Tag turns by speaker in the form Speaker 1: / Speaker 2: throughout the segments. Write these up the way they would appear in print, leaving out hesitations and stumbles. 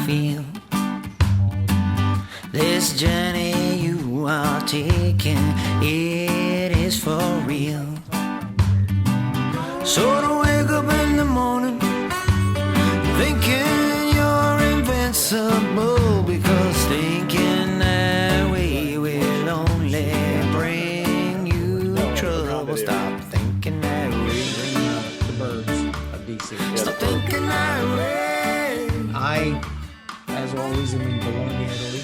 Speaker 1: feel. This journey you are taking, it is for real. So to wake up in the morning thinking you're invincible, because thinking that way will only bring you trouble. Stop thinking that way.
Speaker 2: The birds of DC.
Speaker 1: Stop thinking that way.
Speaker 2: I, as always, am in Bologna, Italy.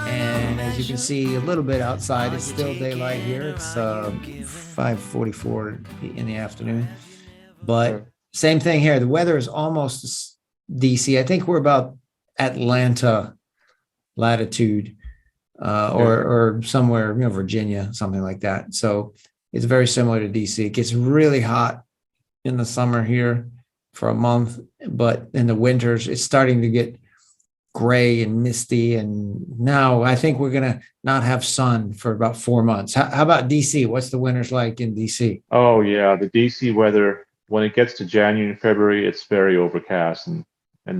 Speaker 2: And as you can see a little bit outside, it's still daylight here. It's 5:44 in the afternoon. But same thing here. The weather is almost DC. I think we're about Atlanta latitude, or somewhere, Virginia, something like that. So it's very similar to DC. It gets really hot in the summer here for a month, but in the winters, it's starting to get gray and misty. And now I think we're going to not have sun for about 4 months. How about DC? What's the winters like in DC?
Speaker 3: Oh, yeah. The DC weather, when it gets to January and February, it's very overcast and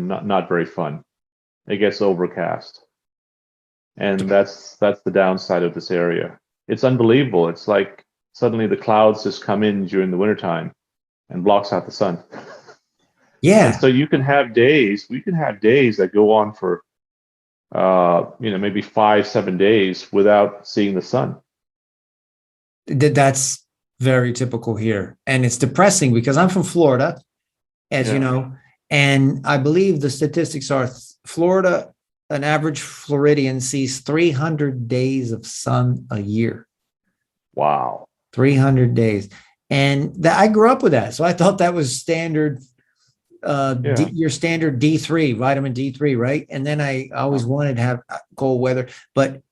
Speaker 3: not very fun. It gets overcast. And that's the downside of this area. It's unbelievable. It's like suddenly the clouds just come in during the wintertime and blocks out the sun.
Speaker 2: Yeah.
Speaker 3: And so we can have days that go on for, maybe 5-7 days without seeing the sun.
Speaker 2: That's very typical here. And it's depressing because I'm from Florida, as you know, and I believe the statistics are Florida, an average Floridian sees 300 days of sun a year.
Speaker 3: Wow.
Speaker 2: 300 days. And I grew up with that. So I thought that was standard, your standard D3, vitamin D3, right? And then I always wanted to have cold weather. But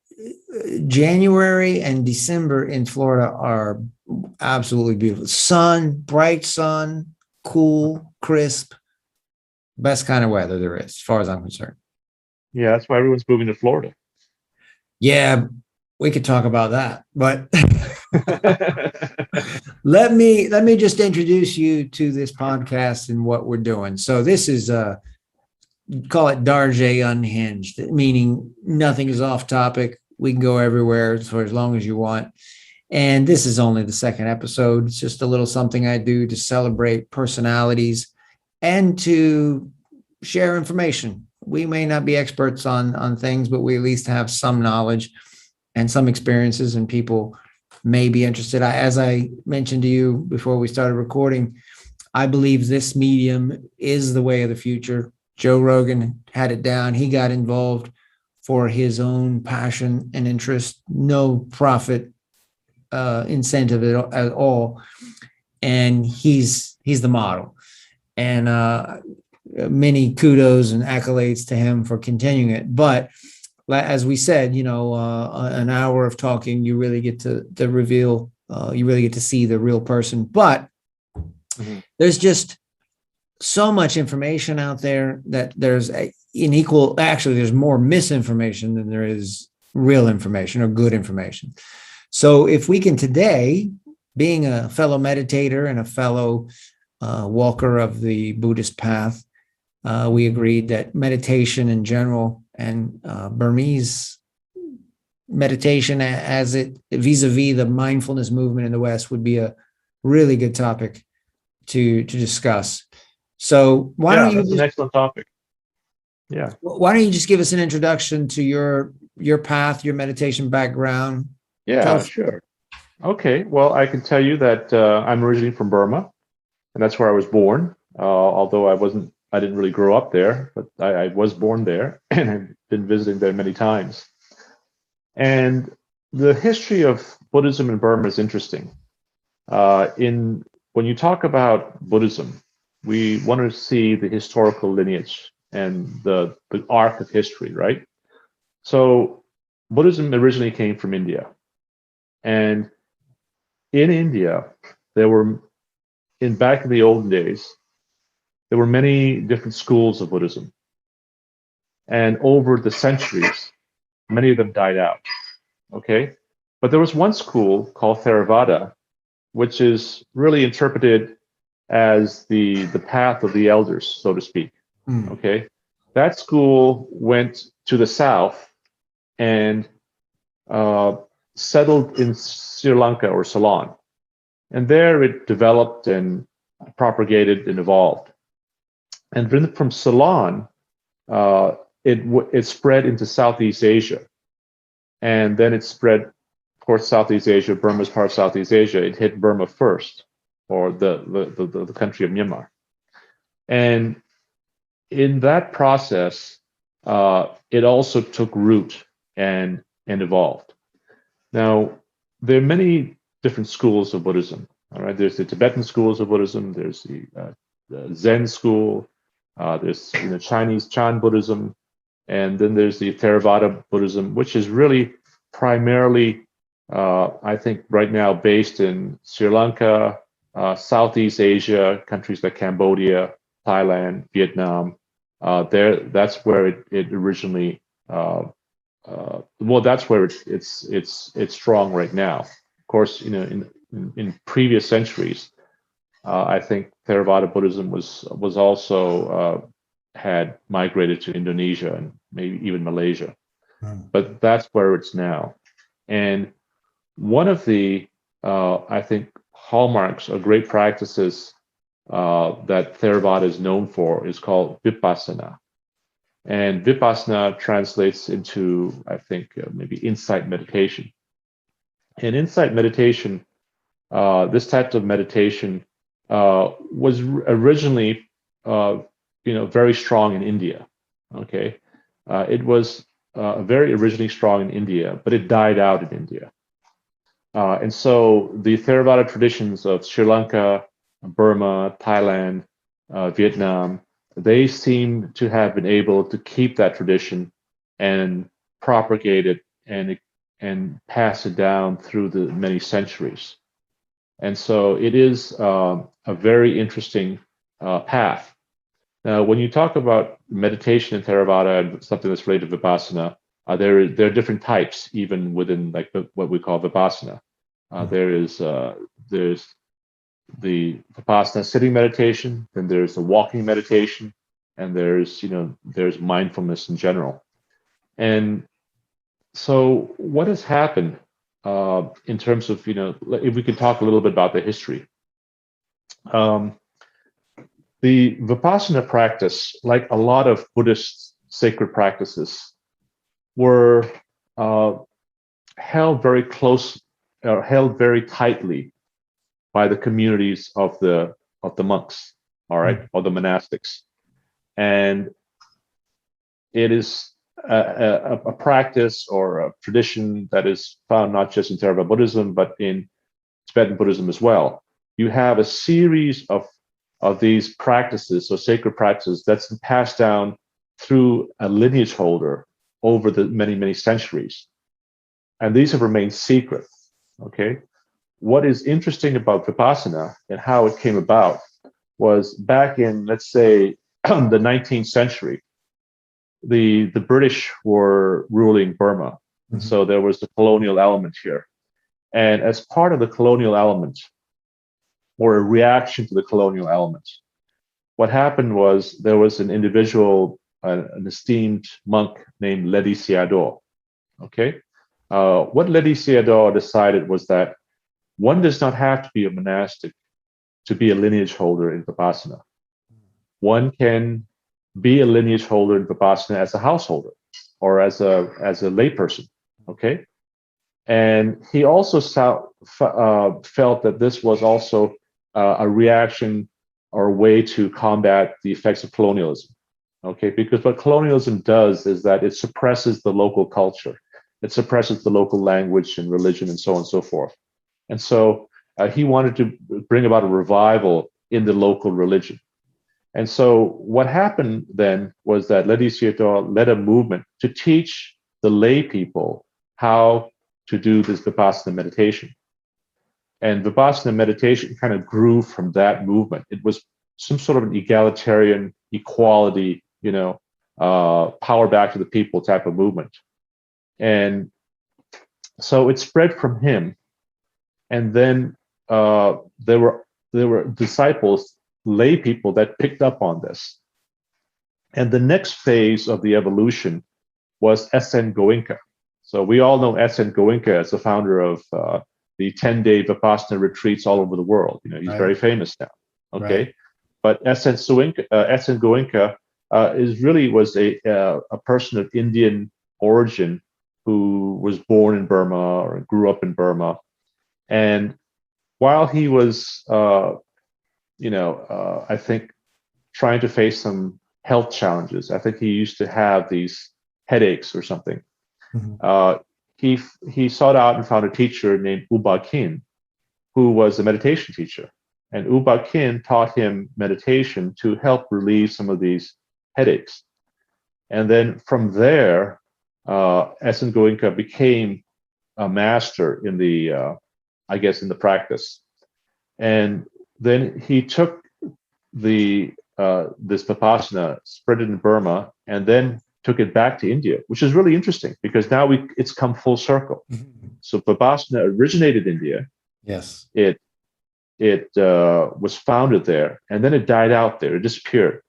Speaker 2: January and December in Florida are absolutely beautiful. Sun, bright sun, cool, crisp, best kind of weather there is, as far as I'm concerned.
Speaker 3: Yeah, that's why everyone's moving to Florida.
Speaker 2: Yeah, we could talk about that, but let me just introduce you to this podcast and what we're doing. So this is call it Darje Unhinged, meaning nothing is off topic. We can go everywhere for as long as you want. And this is only the second episode. It's just a little something I do to celebrate personalities and to share information. We may not be experts on things, but we at least have some knowledge and some experiences, and people may be interested. As I mentioned to you before we started recording, I believe this medium is the way of the future. Joe Rogan had it down. He got involved for his own passion and interest, no profit incentive at all. And he's the model. And many kudos and accolades to him for continuing it. But as we said, an hour of talking, you really get to reveal, you really get to see the real person. But there's just so much information out there that there's there's more misinformation than there is real information or good information. So if we can today, being a fellow meditator and a fellow walker of the Buddhist path, we agreed that meditation in general and Burmese meditation as it vis-a-vis the mindfulness movement in the West would be a really good topic to discuss. So
Speaker 3: that's an excellent topic. Yeah.
Speaker 2: Why don't you just give us an introduction to your path, your meditation background?
Speaker 3: Yeah, sure. Okay. Well, I can tell you that I'm originally from Burma, and that's where I was born. Although I didn't really grow up there, but I was born there, and I've been visiting there many times. And the history of Buddhism in Burma is interesting. When you talk about Buddhism, we want to see the historical lineage and the arc of history, right? So Buddhism originally came from India. And in India, back in the olden days, there were many different schools of Buddhism. And over the centuries, many of them died out. Okay? But there was one school called Theravada, which is really interpreted as the path of the elders, so to speak. Okay? that school went to the south and settled in Sri Lanka or Ceylon. And there it developed and propagated and evolved. And then from Ceylon, it spread into Southeast Asia. And then it spread, of course, Southeast Asia. Burma is part of Southeast Asia. It hit Burma first, or the country of Myanmar. And in that process, it also took root and evolved. Now, there are many different schools of Buddhism. All right, there's the Tibetan schools of Buddhism. There's the Zen school. There's Chinese Chan Buddhism, and then there's the Theravada Buddhism, which is really primarily, I think, right now based in Sri Lanka, Southeast Asia, countries like Cambodia, Thailand, Vietnam. That's where it originally. Well, that's where it's strong right now. Of course, in previous centuries, I think Theravada Buddhism was also had migrated to Indonesia and maybe even Malaysia, but that's where it's now. And one of the I think hallmarks or great practices that Theravada is known for is called Vipassana. And Vipassana translates into, I think, maybe insight meditation. And insight meditation, this type of meditation was originally, very strong in India. Okay, it was very originally strong in India, but it died out in India. And so the Theravada traditions of Sri Lanka, Burma, Thailand, Vietnam, they seem to have been able to keep that tradition and propagate it and pass it down through the many centuries. And so it is a very interesting path. Now, when you talk about meditation in Theravada and something that's related to Vipassana, there are different types, even within like what we call Vipassana. There's the Vipassana sitting meditation, then there's the walking meditation, and there's mindfulness in general. And so what has happened in terms of, if we could talk a little bit about the history. The Vipassana practice, like a lot of Buddhist sacred practices, were held very close, or held very tightly by the communities of the monks, all right, or the monastics. And it is a practice or a tradition that is found not just in Theravada Buddhism, but in Tibetan Buddhism as well. You have a series of these practices, so sacred practices, that's passed down through a lineage holder over the many, many centuries. And these have remained secret, okay? What is interesting about Vipassana and how it came about was back in, let's say, the 19th century, the British were ruling Burma. And so there was the colonial element here. And as part of the colonial element, or a reaction to the colonial element, what happened was there was an individual, an esteemed monk named Ledi Siado. Okay? What Ledi Siado decided was that one does not have to be a monastic to be a lineage holder in Vipassana. One can be a lineage holder in Vipassana as a householder or as a layperson, okay? And he also felt that this was also a reaction or a way to combat the effects of colonialism, okay? Because what colonialism does is that it suppresses the local culture. It suppresses the local language and religion and so on and so forth. And so he wanted to bring about a revival in the local religion. And so what happened then was that Ledi Siado led a movement to teach the lay people how to do this Vipassana meditation. And Vipassana meditation kind of grew from that movement. It was some sort of an egalitarian, equality, power back to the people type of movement. And so it spread from him. And then there were disciples, lay people that picked up on this. And the next phase of the evolution was S.N. Gowinka. So we all know S.N. Gowinka as the founder of the 10-day Vipassana retreats all over the world. You know, he's very famous now. Okay,
Speaker 2: Right.
Speaker 3: but S.N. Gowinka was a person of Indian origin who was born in Burma or grew up in Burma, and while he was, I think, trying to face some health challenges. I think he used to have these headaches or something.
Speaker 2: Mhm.
Speaker 3: He sought out and found a teacher named Uba Khin, who was a meditation teacher. And Uba Khin taught him meditation to help relieve some of these headaches. And then from there, S.N. Gowinka became a master in in the practice. And then he took this Vipassana, spread it in Burma, and then took it back to India, which is really interesting because now it's come full circle. So Vipassana originated in India.
Speaker 2: Yes.
Speaker 3: It was founded there, and then it died out there. It disappeared,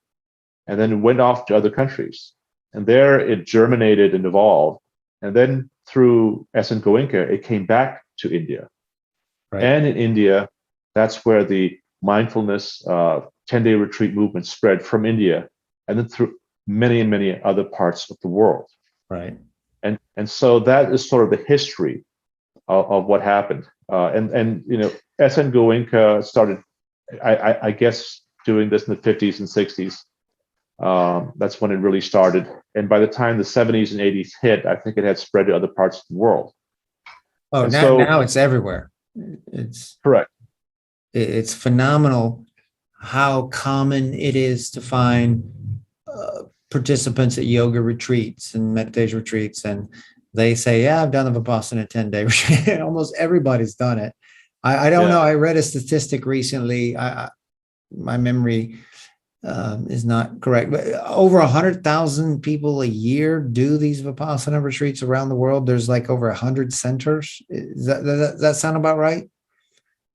Speaker 3: and then it went off to other countries, and there it germinated and evolved, and then through S.N. Gowinka, it came back to India.
Speaker 2: Right.
Speaker 3: And in India, that's where the mindfulness 10-day retreat movement spread from India, and then through many and many other parts of the world.
Speaker 2: Right.
Speaker 3: And so that is sort of the history of what happened. And S.N. Gowinka started, I guess, doing this in the 50s and 60s. That's when it really started. And by the time the 70s and 80s hit, I think it had spread to other parts of the world.
Speaker 2: Oh,
Speaker 3: And
Speaker 2: now it's everywhere. It's
Speaker 3: correct.
Speaker 2: It's phenomenal how common it is to find participants at yoga retreats and meditation retreats, and they say, "Yeah, I've done the Vipassana 10-day retreat." Almost everybody's done it. I don't know. I read a statistic recently. My memory is not correct, but over 100,000 people a year do these Vipassana retreats around the world. There's like over 100 centers. Does that sound about right?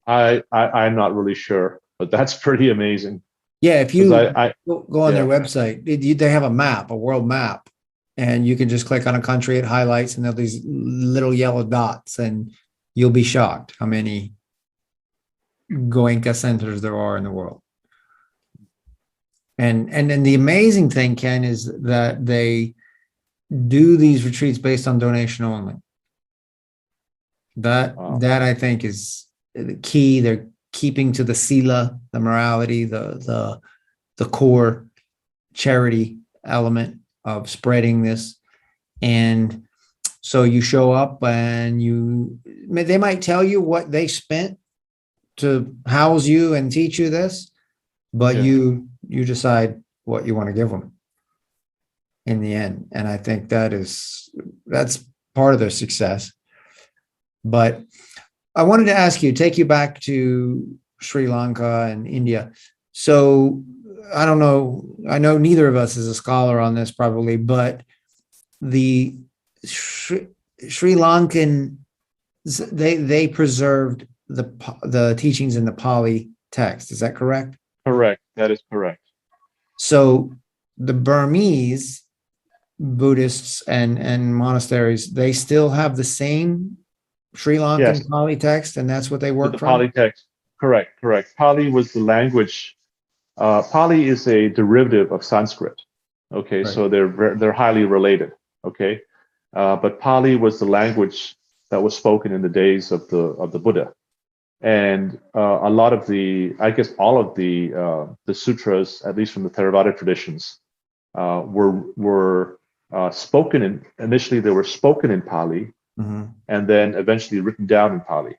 Speaker 3: I'm not really sure, but that's pretty amazing.
Speaker 2: Yeah, if you
Speaker 3: I
Speaker 2: go on their website, they have a map, a world map, and you can just click on a country, it highlights, and there'll these little yellow dots, and you'll be shocked how many Goenka centers there are in the world. And then the amazing thing, Ken, is that they do these retreats based on donation only. That I think is the key. They're keeping to the sila, the morality, the core charity element of spreading this. And so you show up and they might tell you what they spent to house you and teach you this, but you decide what you want to give them in the end. And I think that's part of their success. But I wanted to ask you, take you back to Sri Lanka and India. So I don't know, I know neither of us is a scholar on this probably, but the Sri Lankan, they preserved the teachings in the Pali text. Is that correct?
Speaker 3: Correct. That is correct.
Speaker 2: So the Burmese Buddhists and monasteries, they still have the same Sri Lankan Pali text, and that's what they work from?
Speaker 3: Pali text. Correct. Pali was the language. Pali is a derivative of Sanskrit. Okay, right. So they're highly related. Okay, but Pali was the language that was spoken in the days of the Buddha, and a lot of all of the sutras, at least from the Theravada traditions, were spoken initially. They were spoken in Pali. Mm-hmm. And then eventually written down in Pali.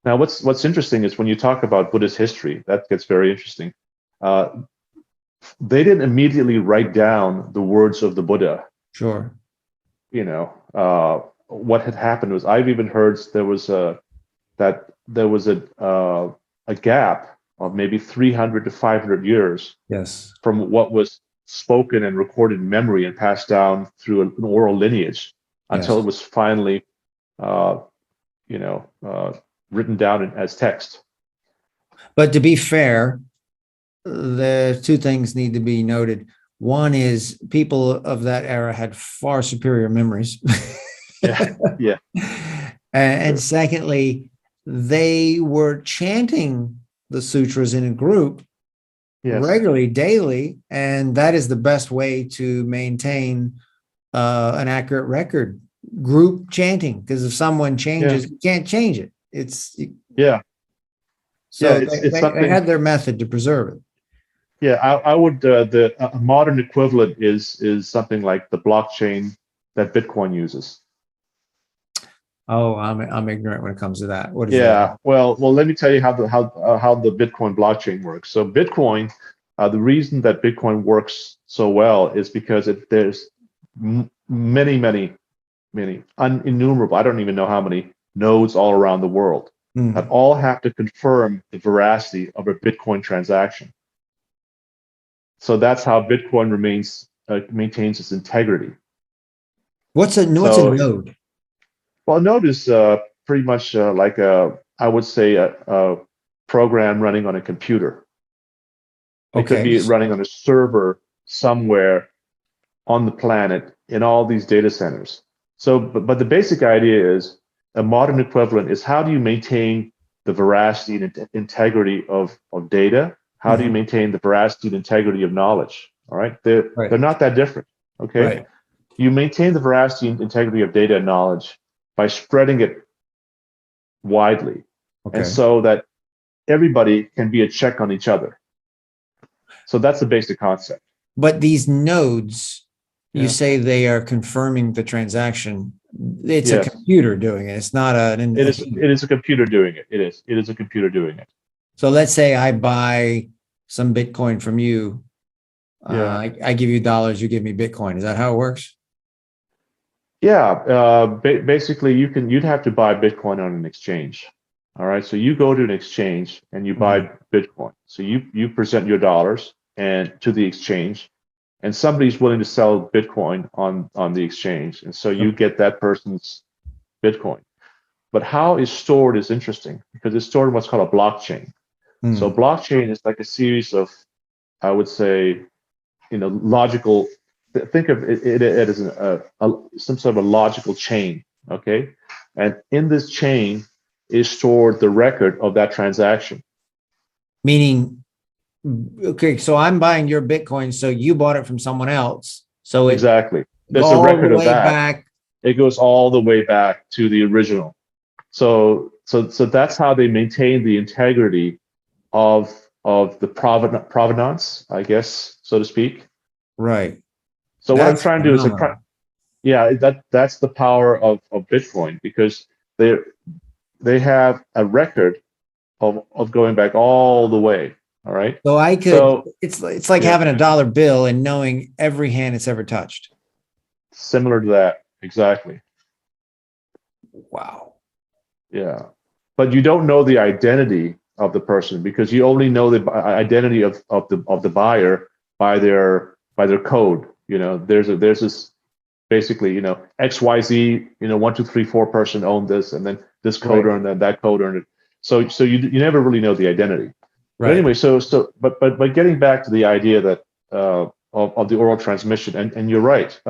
Speaker 3: Now, what's interesting is when you talk about Buddhist history, that gets very interesting. They didn't immediately write down the words of the Buddha.
Speaker 2: Sure.
Speaker 3: What had happened was, I've even heard there was a gap of maybe 300 to 500 years.
Speaker 2: Yes.
Speaker 3: From what was spoken and recorded in memory and passed down through an oral lineage. Until it was finally, written down as text.
Speaker 2: But to be fair, the two things need to be noted. One is people of that era had far superior memories.
Speaker 3: Yeah. Yeah.
Speaker 2: And secondly, they were chanting the sutras in a group
Speaker 3: Yes.
Speaker 2: regularly, daily, and that is the best way to maintain an accurate record. Group chanting, because if someone changes, you can't change it.
Speaker 3: Yeah.
Speaker 2: So
Speaker 3: It's
Speaker 2: they
Speaker 3: something.
Speaker 2: had their method to preserve it.
Speaker 3: Yeah, I would. The modern equivalent is something like the blockchain that Bitcoin uses.
Speaker 2: Oh, I'm ignorant when it comes to that. What is
Speaker 3: Yeah,
Speaker 2: that?
Speaker 3: well, let me tell you how the Bitcoin blockchain works. So Bitcoin, the reason that Bitcoin works so well is because there's many, innumerable. I don't even know how many nodes all around the world that all have to confirm the veracity of a Bitcoin transaction. So that's how Bitcoin maintains its integrity.
Speaker 2: What's a node?
Speaker 3: Well, a node is pretty much like I would say a program running on a computer. It could be running on a server somewhere on the planet in all these data centers. So, but the basic idea is a modern equivalent is how do you maintain the veracity and integrity of data? How do you maintain the veracity and integrity of knowledge? All right, they're not that different. Okay,
Speaker 2: right.
Speaker 3: You maintain the veracity and integrity of data and knowledge by spreading it widely, and so that everybody can be a check on each other. So that's the basic concept.
Speaker 2: But these nodes, you say they are confirming the transaction. It's a computer doing it. It's not an.
Speaker 3: It is a computer doing it. It is a computer doing it.
Speaker 2: So let's say I buy some Bitcoin from you. I give you dollars, you give me Bitcoin. Is that how it works?
Speaker 3: Yeah. Basically, you'd have to buy Bitcoin on an exchange. All right. So you go to an exchange and you buy Bitcoin. So you present your dollars and to the exchange, and somebody's willing to sell Bitcoin on the exchange, and so you get that person's Bitcoin. But how it's stored is interesting because it's stored in what's called a blockchain. So blockchain is like a series of, I would say, logical. Think of it as some sort of a logical chain. Okay, and in this chain is stored the record of that transaction.
Speaker 2: Meaning, okay, so I'm buying your Bitcoin, so you bought it from someone else. So
Speaker 3: exactly, there's a record of that.
Speaker 2: Back.
Speaker 3: It goes all the way back to the original. So that's how they maintain the integrity of the provenance, I guess, so to speak.
Speaker 2: Right.
Speaker 3: So what I'm trying to do is that's the power of Bitcoin, because they have a record of going back all the way. All right.
Speaker 2: So it's like having a dollar bill and knowing every hand it's ever touched.
Speaker 3: Similar to that, exactly.
Speaker 2: Wow.
Speaker 3: Yeah, but you don't know the identity of the person because you only know the identity of the buyer by their code. There's this basically XYZ 1 2 3 4 person owned this, and then this code earned that code earned it. So you never really know the identity. Right. But anyway, but getting back to the idea that of the oral transmission, and you're right.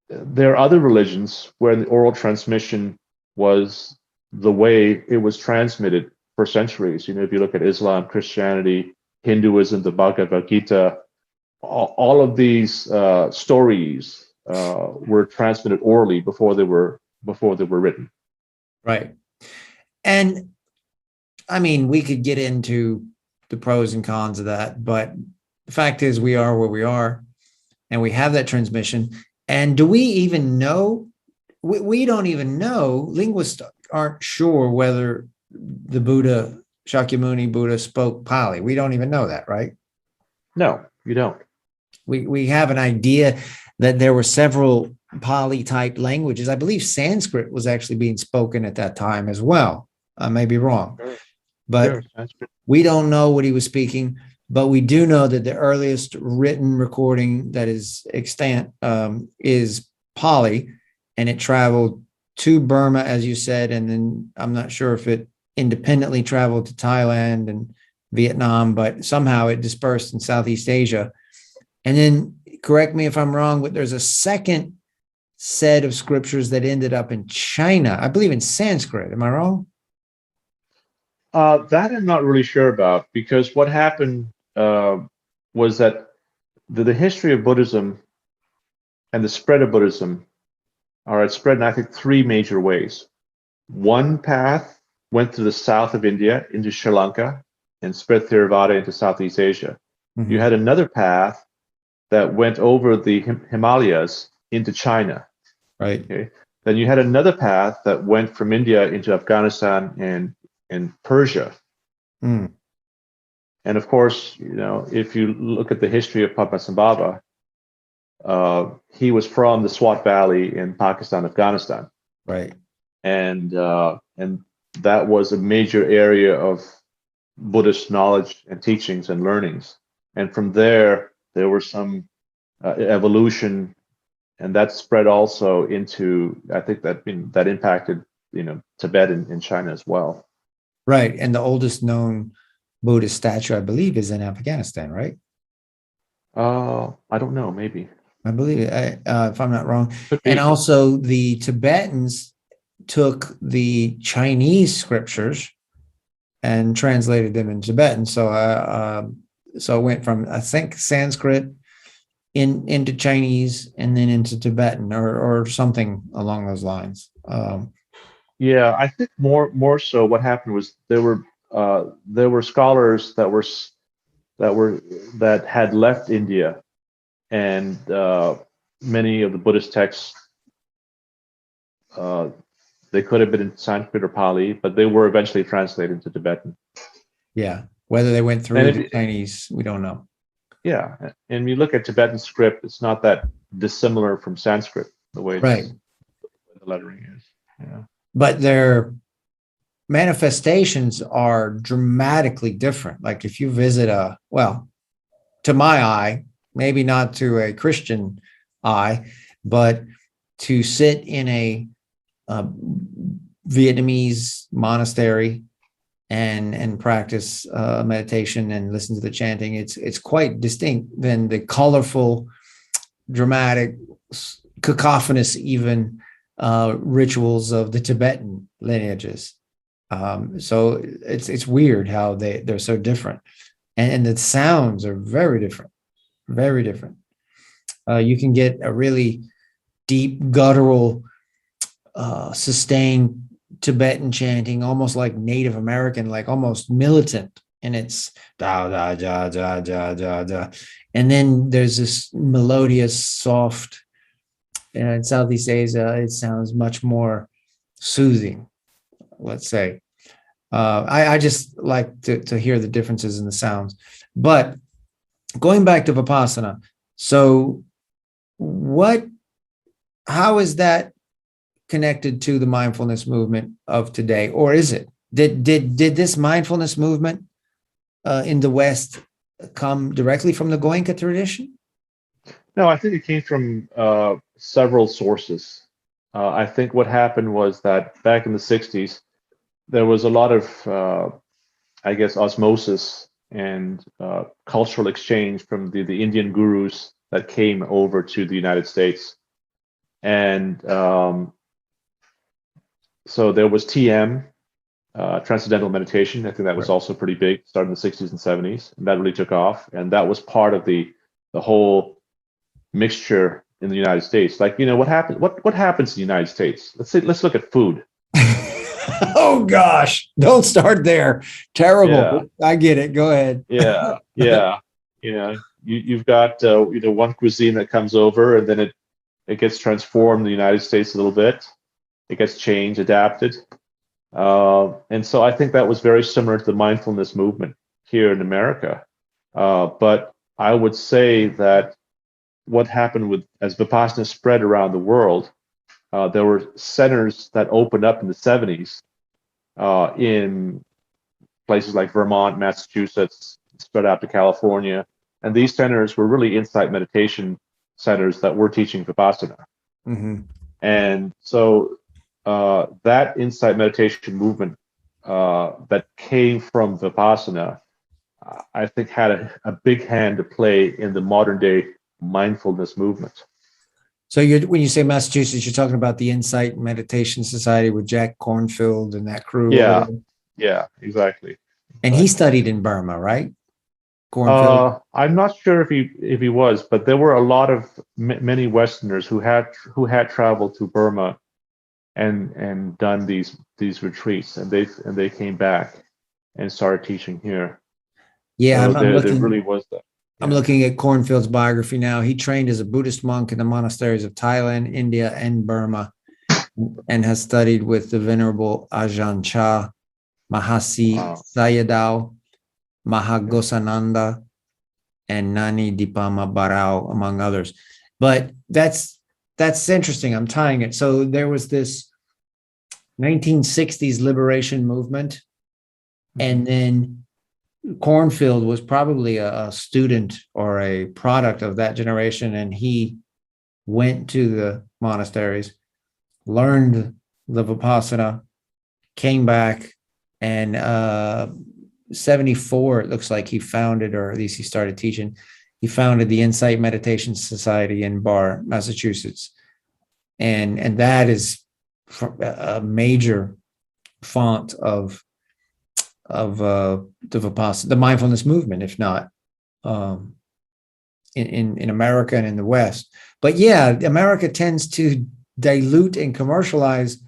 Speaker 3: There are other religions where the oral transmission was the way it was transmitted for centuries. If you look at Islam, Christianity, Hinduism, the Bhagavad Gita, all of these stories were transmitted orally before they were written.
Speaker 2: Right. And I mean, we could get into the pros and cons of that, but the fact is we are where we are, and we have that transmission. And do we even know? We don't even know. Linguists aren't sure whether the Shakyamuni Buddha spoke Pali. We don't even know that, right?
Speaker 3: No, you don't.
Speaker 2: We have an idea that there were several Pali type languages. I believe Sanskrit was actually being spoken at that time as well. I may be wrong, but we don't know what he was speaking. But we do know that the earliest written recording that is extant is Pali, and it traveled to Burma, as you said, and then I'm not sure if it independently traveled to Thailand and Vietnam, but somehow it dispersed in Southeast Asia. And then correct me if I'm wrong, but there's a second set of scriptures that ended up in China, I believe in Sanskrit. Am I wrong?
Speaker 3: That I'm not really sure about, because what happened was that the history of Buddhism and the spread of Buddhism are spread in, I think, three major ways. One path went through the south of India into Sri Lanka and spread Theravada into Southeast Asia.
Speaker 2: Mhm.
Speaker 3: You had another path that went over the Himalayas into China.
Speaker 2: Right.
Speaker 3: Okay. Then you had another path that went from India into Afghanistan and Persia.
Speaker 2: Mm.
Speaker 3: And of course, if you look at the history of Padmasambhava, he was from the Swat Valley in Pakistan, Afghanistan,
Speaker 2: Right.
Speaker 3: and that was a major area of Buddhist knowledge and teachings and learnings. And from there were some evolution, and that spread also into, I think that impacted Tibet and China as well.
Speaker 2: Right. And the oldest known Buddhist statue, I believe, is in Afghanistan, right?
Speaker 3: I don't know, maybe.
Speaker 2: I believe it, if I'm not wrong.
Speaker 3: Could be.
Speaker 2: And also the Tibetans took the Chinese scriptures and translated them in Tibetan. So it went from, I think, Sanskrit into Chinese and then into Tibetan or something along those lines.
Speaker 3: Yeah, I think more so what happened was there were scholars that had left India, and many of the Buddhist texts they could have been in Sanskrit or Pali, but they were eventually translated into Tibetan.
Speaker 2: Yeah, whether they went through the Chinese, we don't know.
Speaker 3: Yeah, and you look at Tibetan script; it's not that dissimilar from Sanskrit the way the lettering is. Yeah.
Speaker 2: But their manifestations are dramatically different. Like if you visit to my eye, maybe not to a Christian eye, but to sit in a Vietnamese monastery and practice meditation and listen to the chanting, it's quite distinct than the colorful, dramatic, cacophonous even rituals of the Tibetan lineages. So it's weird how they're so different, and the sounds are very different, very different. You can get a really deep guttural, sustained Tibetan chanting, almost like Native American, like almost militant, and it's da da da da da da da, and then there's this melodious, soft. In Southeast Asia, it sounds much more soothing, let's say. I just like to hear the differences in the sounds. But going back to Vipassana, so how is that connected to the mindfulness movement of today? Or is it? Did this mindfulness movement in the West come directly from the Gowinka tradition?
Speaker 3: No, I think it came from several sources. I think what happened was that back in the 60s, there was a lot of, osmosis and cultural exchange from the Indian gurus that came over to the United States. And so there was TM, Transcendental Meditation. I think that was also pretty big, started in the 60s and 70s, and that really took off. And that was part of the whole mixture in the United States. Like, what happens in the United States? Let's look at food.
Speaker 2: Oh gosh, don't start there. Terrible. Yeah. I get it. Go ahead.
Speaker 3: Yeah. You've got one cuisine that comes over, and then it gets transformed in the United States a little bit. It gets changed, adapted. And so I think that was very similar to the mindfulness movement here in America. But I would say that what happened as Vipassana spread around the world, there were centers that opened up in the 70s in places like Vermont, Massachusetts, spread out to California. And these centers were really insight meditation centers that were teaching Vipassana.
Speaker 2: Mm-hmm.
Speaker 3: And so that insight meditation movement that came from Vipassana, I think had a big hand to play in the modern day Mindfulness Movement.
Speaker 2: So when you say Massachusetts, you're talking about the Insight Meditation Society with Jack Kornfield and that crew.
Speaker 3: Yeah,
Speaker 2: over there?
Speaker 3: yeah, exactly.
Speaker 2: And he studied in Burma, right? Kornfield.
Speaker 3: I'm not sure if he was, but there were a lot of many Westerners who had traveled to Burma and done these retreats, and they came back and started teaching here.
Speaker 2: Yeah,
Speaker 3: So
Speaker 2: I'm
Speaker 3: there
Speaker 2: looking.
Speaker 3: really was that.
Speaker 2: I'm looking at Kornfield's biography now. He trained as a Buddhist monk in the monasteries of Thailand, India, and Burma, and has studied with the Venerable Ajahn Chah, Mahasi
Speaker 3: Wow.
Speaker 2: Sayadaw, Mahagosananda, and Nani Dipama Barao, among others. But that's interesting. I'm tying it. So there was this 1960s liberation movement, and then Kornfield was probably a student or a product of that generation, and he went to the monasteries, learned the Vipassana, came back, and 74, it looks like he founded, or at least he started teaching, he founded the Insight Meditation Society in Bar, Massachusetts. And that is a major font of the Vipassana, the mindfulness movement, if not in America and in the West. But yeah, America tends to dilute and commercialize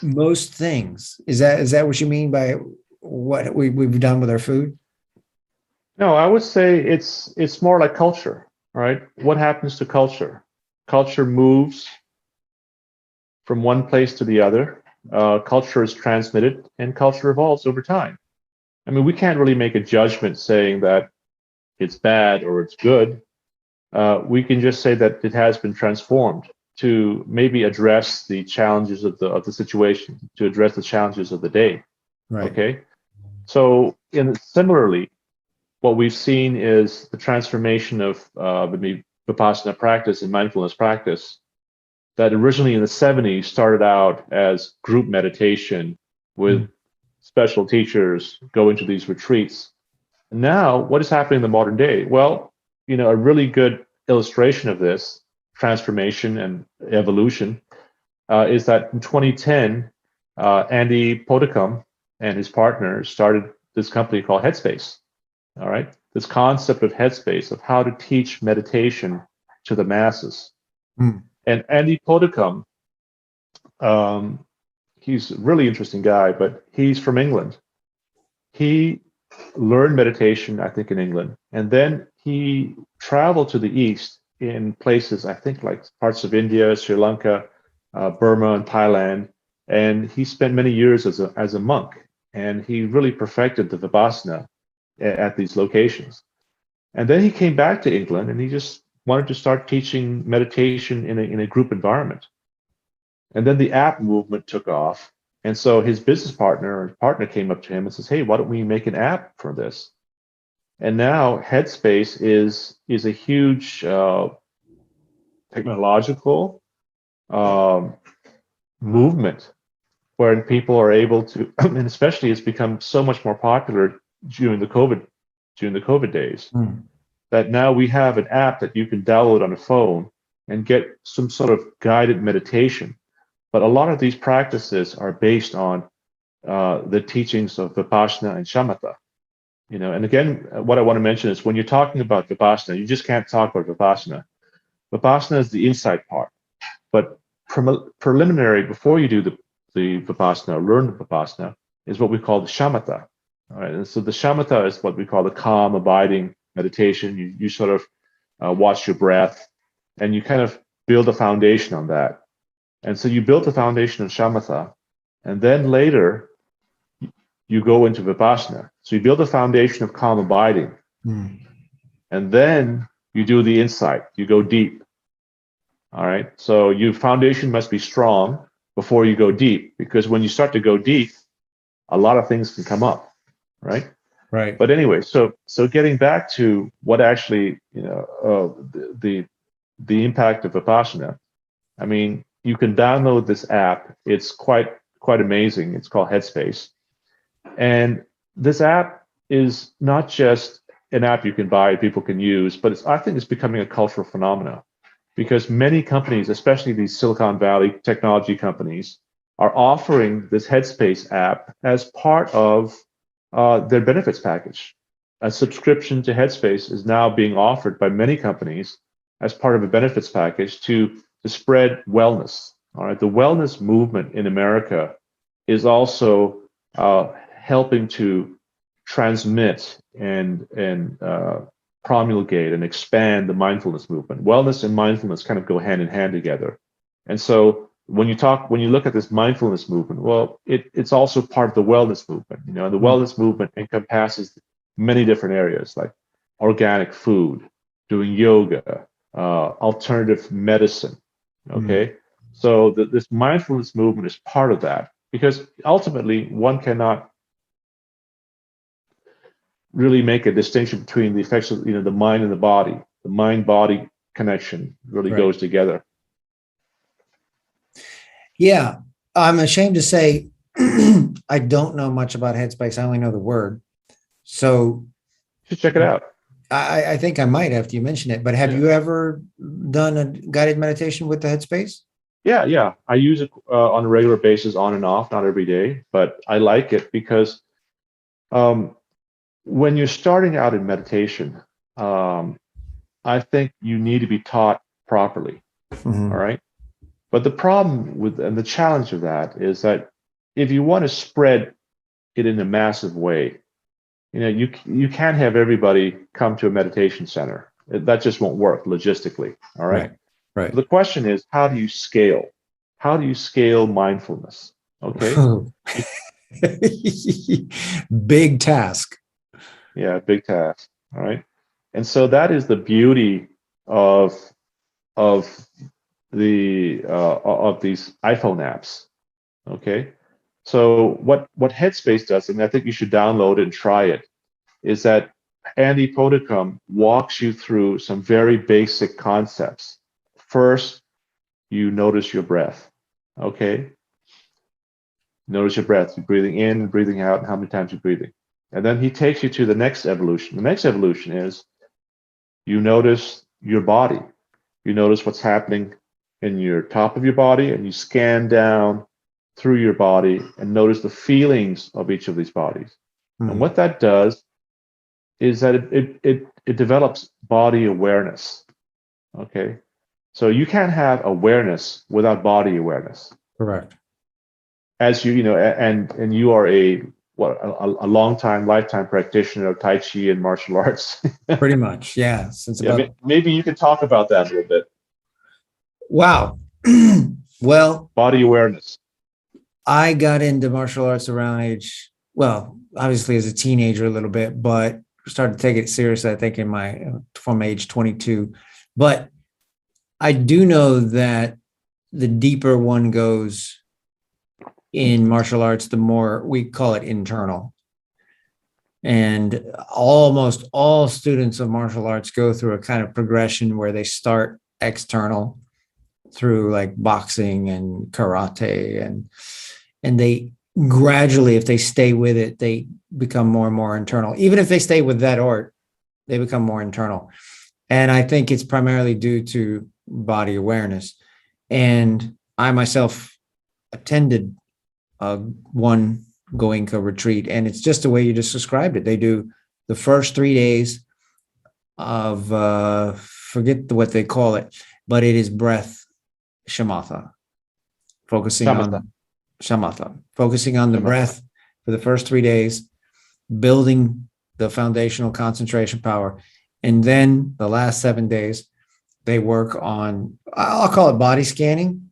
Speaker 2: most things. Is that what you mean by what we've done with our food?
Speaker 3: No, I would say it's more like culture, right? What happens to culture? Culture moves from one place to the other. Culture is transmitted, and culture evolves over time. I mean, we can't really make a judgment saying that it's bad or it's good. We can just say that it has been transformed to maybe address the challenges of the situation, to address the challenges of the day.
Speaker 2: Right.
Speaker 3: Okay. So, similarly, what we've seen is the transformation of the Vipassana practice and mindfulness practice that originally in the 70s started out as group meditation with special teachers going to these retreats. And now, what is happening in the modern day? Well, a really good illustration of this transformation and evolution is that in 2010, Andy Podicum and his partner started this company called Headspace. All right, this concept of Headspace, of how to teach meditation to the masses. And Andy Podicum, he's a really interesting guy, but he's from England. He learned meditation, I think, in England, and then he traveled to the East in places, I think, like parts of India, Sri Lanka, Burma, and Thailand. And he spent many years as a monk, and he really perfected the Vipassana at these locations. And then he came back to England, and he just wanted to start teaching meditation in a group environment. And then the app movement took off. And so his business partner came up to him and says, "Hey, why don't we make an app for this?" And now Headspace is a huge technological movement where people are able to, and especially it's become so much more popular during the COVID days, that now we have an app that you can download on a phone and get some sort of guided meditation. But a lot of these practices are based on the teachings of Vipassana and Shamatha. And again, what I want to mention is when you're talking about Vipassana, you just can't talk about Vipassana. Vipassana is the insight part, but preliminary before you do the Vipassana, learn the Vipassana, is what we call the Shamatha. All right, and so the Shamatha is what we call the calm, abiding meditation. You sort of watch your breath, and you kind of build a foundation on that. And so you build the foundation of Shamatha, and then later you go into Vipassana. So you build a foundation of calm abiding, and then you do the insight. You go deep. All right. So your foundation must be strong before you go deep, because when you start to go deep, a lot of things can come up, right?
Speaker 2: Right.
Speaker 3: But anyway, so getting back to what actually, the impact of Vipassana. I mean, you can download this app. It's quite amazing. It's called Headspace. And this app is not just an app you can buy, people can use, but I think it's becoming a cultural phenomenon because many companies, especially these Silicon Valley technology companies, are offering this Headspace app as part of their benefits package. A subscription to Headspace is now being offered by many companies as part of a benefits package to spread wellness. All right, the wellness movement in America is also helping to transmit and promulgate and expand the mindfulness movement. Wellness and mindfulness kind of go hand in hand together. And so when you look at this mindfulness movement, well, it's also part of the wellness movement. You know, the wellness movement encompasses many different areas like organic food, doing yoga, alternative medicine. Okay, so this mindfulness movement is part of that because ultimately one cannot really make a distinction between the effects of the mind and the body. The mind-body connection really goes together.
Speaker 2: Yeah, I'm ashamed to say I don't know much about Headspace. I only know the word. So
Speaker 3: You should check it out.
Speaker 2: I think I might after you mention it. But have you ever done a guided meditation with the Headspace?
Speaker 3: Yeah. I use it on a regular basis, on and off, not every day, but I like it because when you're starting out in meditation, I think you need to be taught properly. All right. But the problem and the challenge of that is that if you want to spread it in a massive way, you can't have everybody come to a meditation center. That just won't work logistically. All right.
Speaker 2: Right.
Speaker 3: The question is, how do you scale? How do you scale mindfulness? Okay.
Speaker 2: Big task.
Speaker 3: Yeah, big task. All right. And so that is the beauty of these iPhone apps. Okay. So what Headspace does, and I think you should download it and try it, is that Andy Podicum walks you through some very basic concepts. First, you notice your breath. Okay. Notice your breath. You're breathing in, breathing out, and how many times you're breathing. And then he takes you to the next evolution. The next evolution is you notice your body. You notice what's happening in your top of your body, and you scan down through your body and notice the feelings of each of these bodies. And what that does is that it develops body awareness. Okay. So you can't have awareness without body awareness.
Speaker 2: Correct.
Speaker 3: As and you are a long-time, lifetime practitioner of Tai Chi and martial arts.
Speaker 2: Pretty much, yeah.
Speaker 3: Maybe you could talk about that a little bit.
Speaker 2: Wow. Well,
Speaker 3: body awareness.
Speaker 2: I got into martial arts around obviously as a teenager a little bit, but started to take it seriously, I think, from age 22. But I do know that the deeper one goes in martial arts, the more we call it internal. And almost all students of martial arts go through a kind of progression where they start external through like boxing and karate, and they gradually, if they stay with it, they become more and more internal. Even if they stay with that art, they become more internal. And I think it's primarily due to body awareness. And I myself attended one Gowinka retreat, and it's just the way you just described it. They do the first 3 days of forget what they call it, but it is breath shamatha, focusing on the breath for the first 3 days, building the foundational concentration power. And then the last 7 days, they work on, I'll call it body scanning.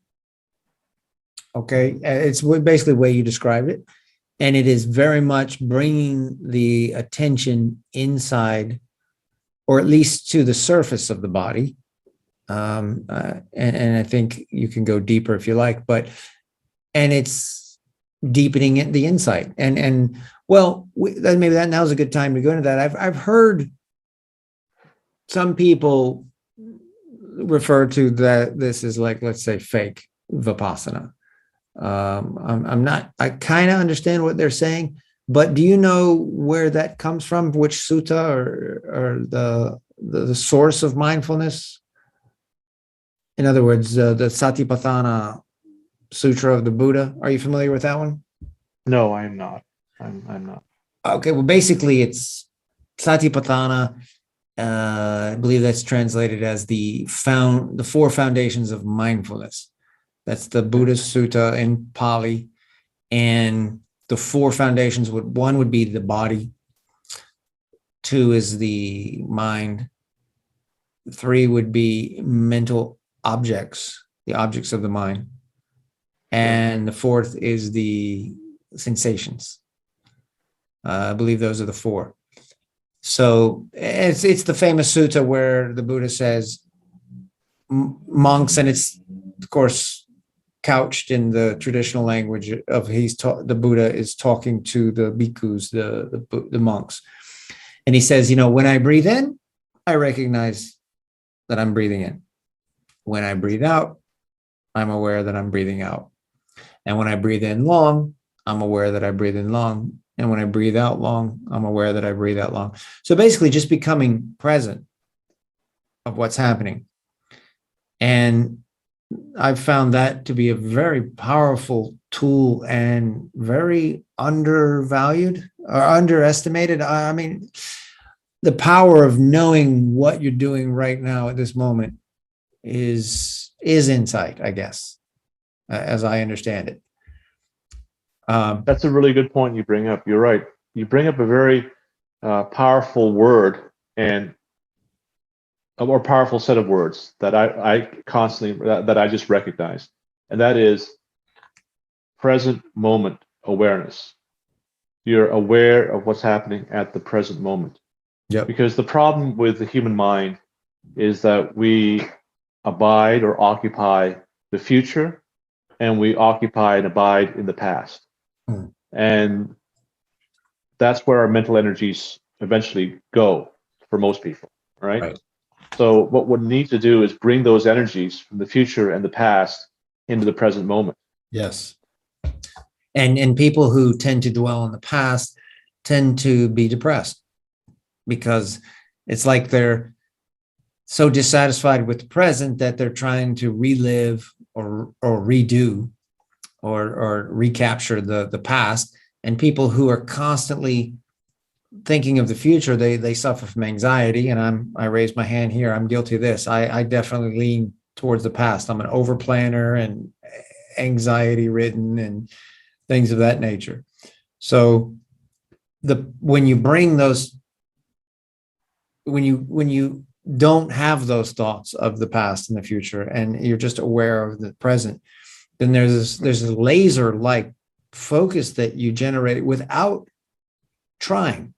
Speaker 2: Okay. It's basically the way you described it. And it is very much bringing the attention inside, or at least to the surface of the body. And I think you can go deeper if you like, and it's deepening the insight. And maybe that now's a good time to go into that. I've heard some people refer to that this is like, let's say, fake Vipassana. I kind of understand what they're saying, But do you know where that comes from? Which sutta or the source of mindfulness? In other words, the Satipatthana Sutra of the Buddha. Are you familiar with that one?
Speaker 3: No, I'm not. I'm not.
Speaker 2: Okay, well, basically, it's Satipatthana. I believe that's translated as the four foundations of mindfulness. That's the Buddhas Sutra in Pali, and the four foundations one would be the body, two is the mind, three would be mental objects, the objects of the mind, and the fourth is the sensations. I believe those are the four. So it's the famous sutta where the Buddha says monks, and it's of course couched in the traditional language of the Buddha is talking to the bhikkhus, the monks, and he says, when I breathe in, I recognize that I'm breathing in. When I breathe out, I'm aware that I'm breathing out. And when I breathe in long, I'm aware that I breathe in long. And when I breathe out long, I'm aware that I breathe out long. So basically just becoming present of what's happening. And I've found that to be a very powerful tool and very undervalued or underestimated. I mean, the power of knowing what you're doing right now at this moment is insight, I guess, as I understand it.
Speaker 3: That's a really good point you bring up. You're right. You bring up a very powerful word and a more powerful set of words that I constantly that I just recognize, and that is present moment awareness. You're aware of what's happening at the present moment.
Speaker 2: Yep.
Speaker 3: Because the problem with the human mind is that we abide or occupy the future, and we occupy and abide in the past. And that's where our mental energies eventually go for most people, right? So what we need to do is bring those energies from the future and the past into the present moment.
Speaker 2: Yes. And people who tend to dwell on the past tend to be depressed because it's like they're so dissatisfied with the present that they're trying to relive or redo or recapture the past. And people who are constantly thinking of the future, they suffer from anxiety. And I raise my hand here. I'm guilty of this. I definitely lean towards the past. I'm an over planner and anxiety ridden and things of that nature. So when you bring those, when you don't have those thoughts of the past and the future, and you're just aware of the present, then there's a laser-like focus that you generate without trying.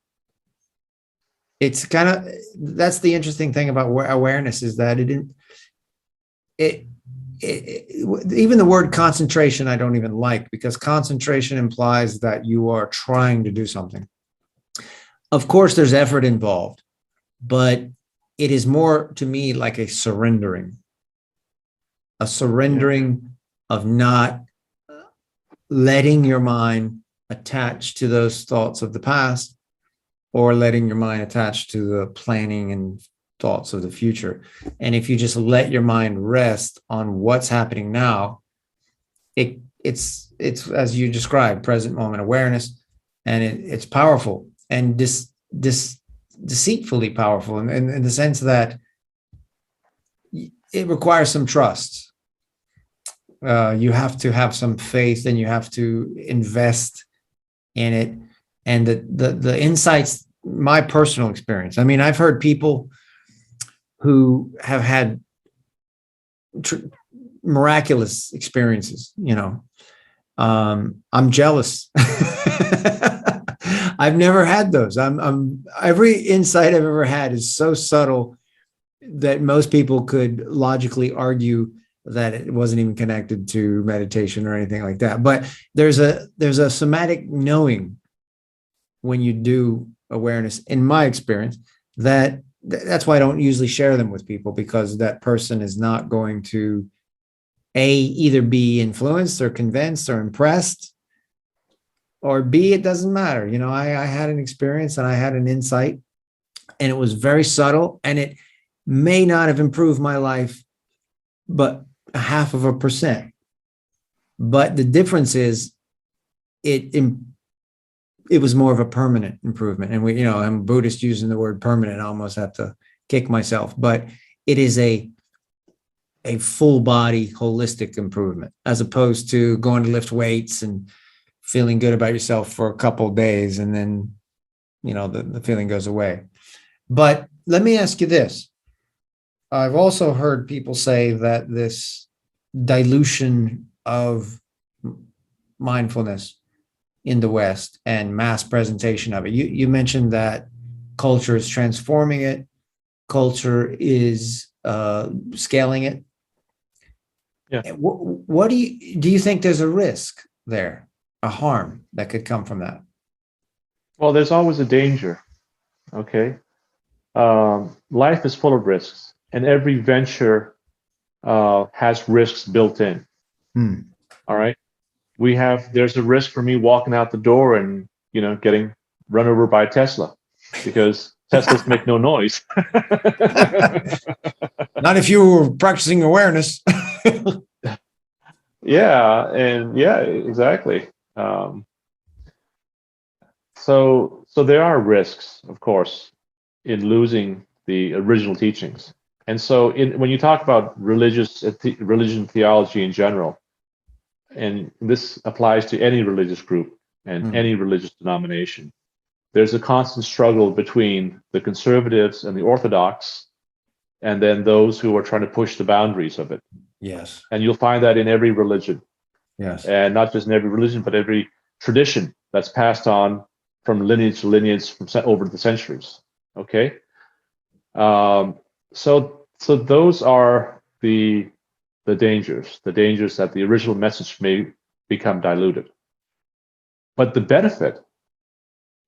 Speaker 2: It's kind of, that's the interesting thing about awareness, is that even the word concentration I don't even like, because concentration implies that you are trying to do something. Of course, there's effort involved, but it is more to me like a surrendering of not letting your mind attach to those thoughts of the past, or letting your mind attach to the planning and thoughts of the future. And if you just let your mind rest on what's happening now, it's as you described, present moment awareness, and it's powerful and deceitfully powerful in the sense that it requires some trust. You have to have some faith, and you have to invest in it. And the insights, my personal experience, I mean, I've heard people who have had miraculous experiences, I'm jealous. I've never had those. Every insight I've ever had is so subtle that most people could logically argue that it wasn't even connected to meditation or anything like that. But there's a somatic knowing when you do awareness, in my experience, that's why I don't usually share them with people, because that person is not going to either be influenced or convinced or impressed or B, it doesn't matter. You know, I had an experience and I had an insight, and it was very subtle, and it may not have improved my life, but 0.5%. But the difference is it was more of a permanent improvement. And we, you know, I'm Buddhist, using the word permanent, I almost have to kick myself, but it is a full body holistic improvement, as opposed to going to lift weights and feeling good about yourself for a couple of days and then, you know, the feeling goes away. But let me ask you this. I've also heard people say that this dilution of mindfulness in the West and mass presentation of it. You mentioned that culture is transforming it, culture is scaling it.
Speaker 3: Yeah.
Speaker 2: What do you think there's a risk there, a harm that could come from that?
Speaker 3: Well, there's always a danger. Okay. Life is full of risks, and every venture has risks built in. All right. There's a risk for me walking out the door and, you know, getting run over by a Tesla, because Teslas make no noise.
Speaker 2: Not if you were practicing awareness.
Speaker 3: Yeah, exactly. So there are risks, of course, in losing the original teachings. And so when you talk about religion theology in general, and this applies to any religious group and any religious denomination, there's a constant struggle between the conservatives and the orthodox, and then those who are trying to push the boundaries of it.
Speaker 2: Yes.
Speaker 3: And you'll find that in every religion.
Speaker 2: Yes. And
Speaker 3: not just in every religion, but every tradition that's passed on from lineage to lineage over the centuries. Okay. So those are the dangers that the original message may become diluted. But the benefit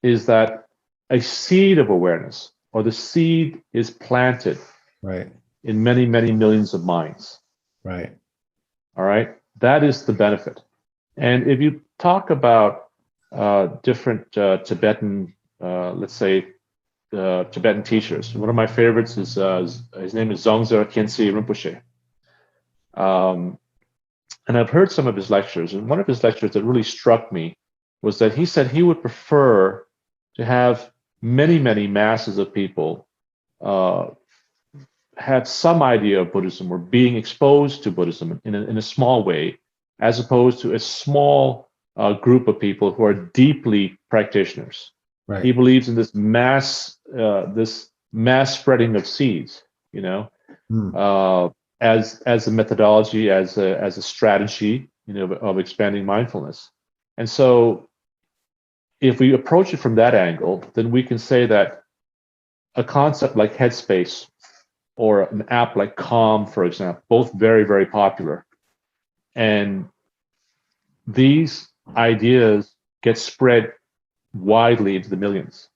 Speaker 3: is that a seed of awareness, or the seed, is planted
Speaker 2: right
Speaker 3: in many, many millions of minds.
Speaker 2: Right.
Speaker 3: All right. That is the benefit. And if you talk about different Tibetan, let's say, Tibetan teachers, one of my favorites is his name is Dzongzar Khyentse Rinpoche. And I've heard some of his lectures, and one of his lectures that really struck me was that he said he would prefer to have many, many masses of people have some idea of Buddhism or being exposed to Buddhism in a small way, as opposed to a small group of people who are deeply practitioners.
Speaker 2: Right.
Speaker 3: He believes in this mass spreading of seeds, you know, as a methodology, as a strategy, you know, of expanding mindfulness. And so, if we approach it from that angle, then we can say that a concept like Headspace or an app like Calm, for example, both very, very popular. And these ideas get spread widely into the millions.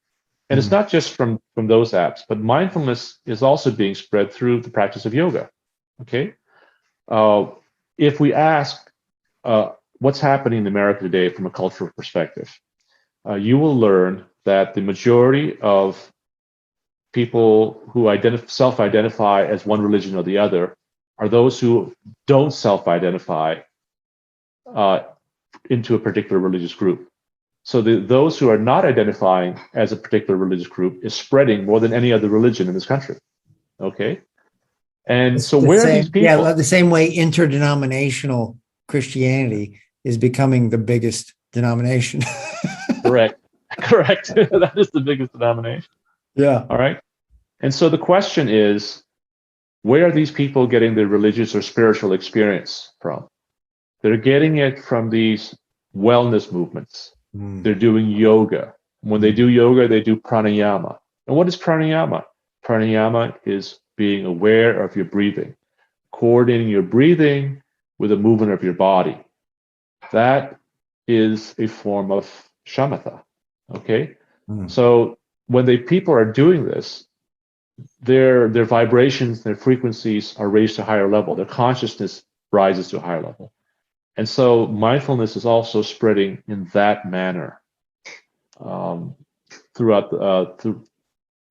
Speaker 3: And it's not just from those apps, but mindfulness is also being spread through the practice of yoga. Okay. If we ask what's happening in America today from a cultural perspective, you will learn that the majority of people who self-identify as one religion or the other are those who don't self-identify into a particular religious group. So those who are not identifying as a particular religious group is spreading more than any other religion in this country. Okay. And so where are these people?
Speaker 2: Yeah, the same way interdenominational Christianity is becoming the biggest denomination.
Speaker 3: Correct. That is the biggest denomination.
Speaker 2: Yeah.
Speaker 3: All right. And so the question is, where are these people getting their religious or spiritual experience from? They're getting it from these wellness movements. They're doing yoga. When they do yoga, they do pranayama. And what is pranayama? Pranayama is being aware of your breathing, coordinating your breathing with the movement of your body. That is a form of shamatha. Okay. So when people are doing this, their vibrations, their frequencies are raised to a higher level. Their consciousness rises to a higher level. And so mindfulness is also spreading in that manner um, throughout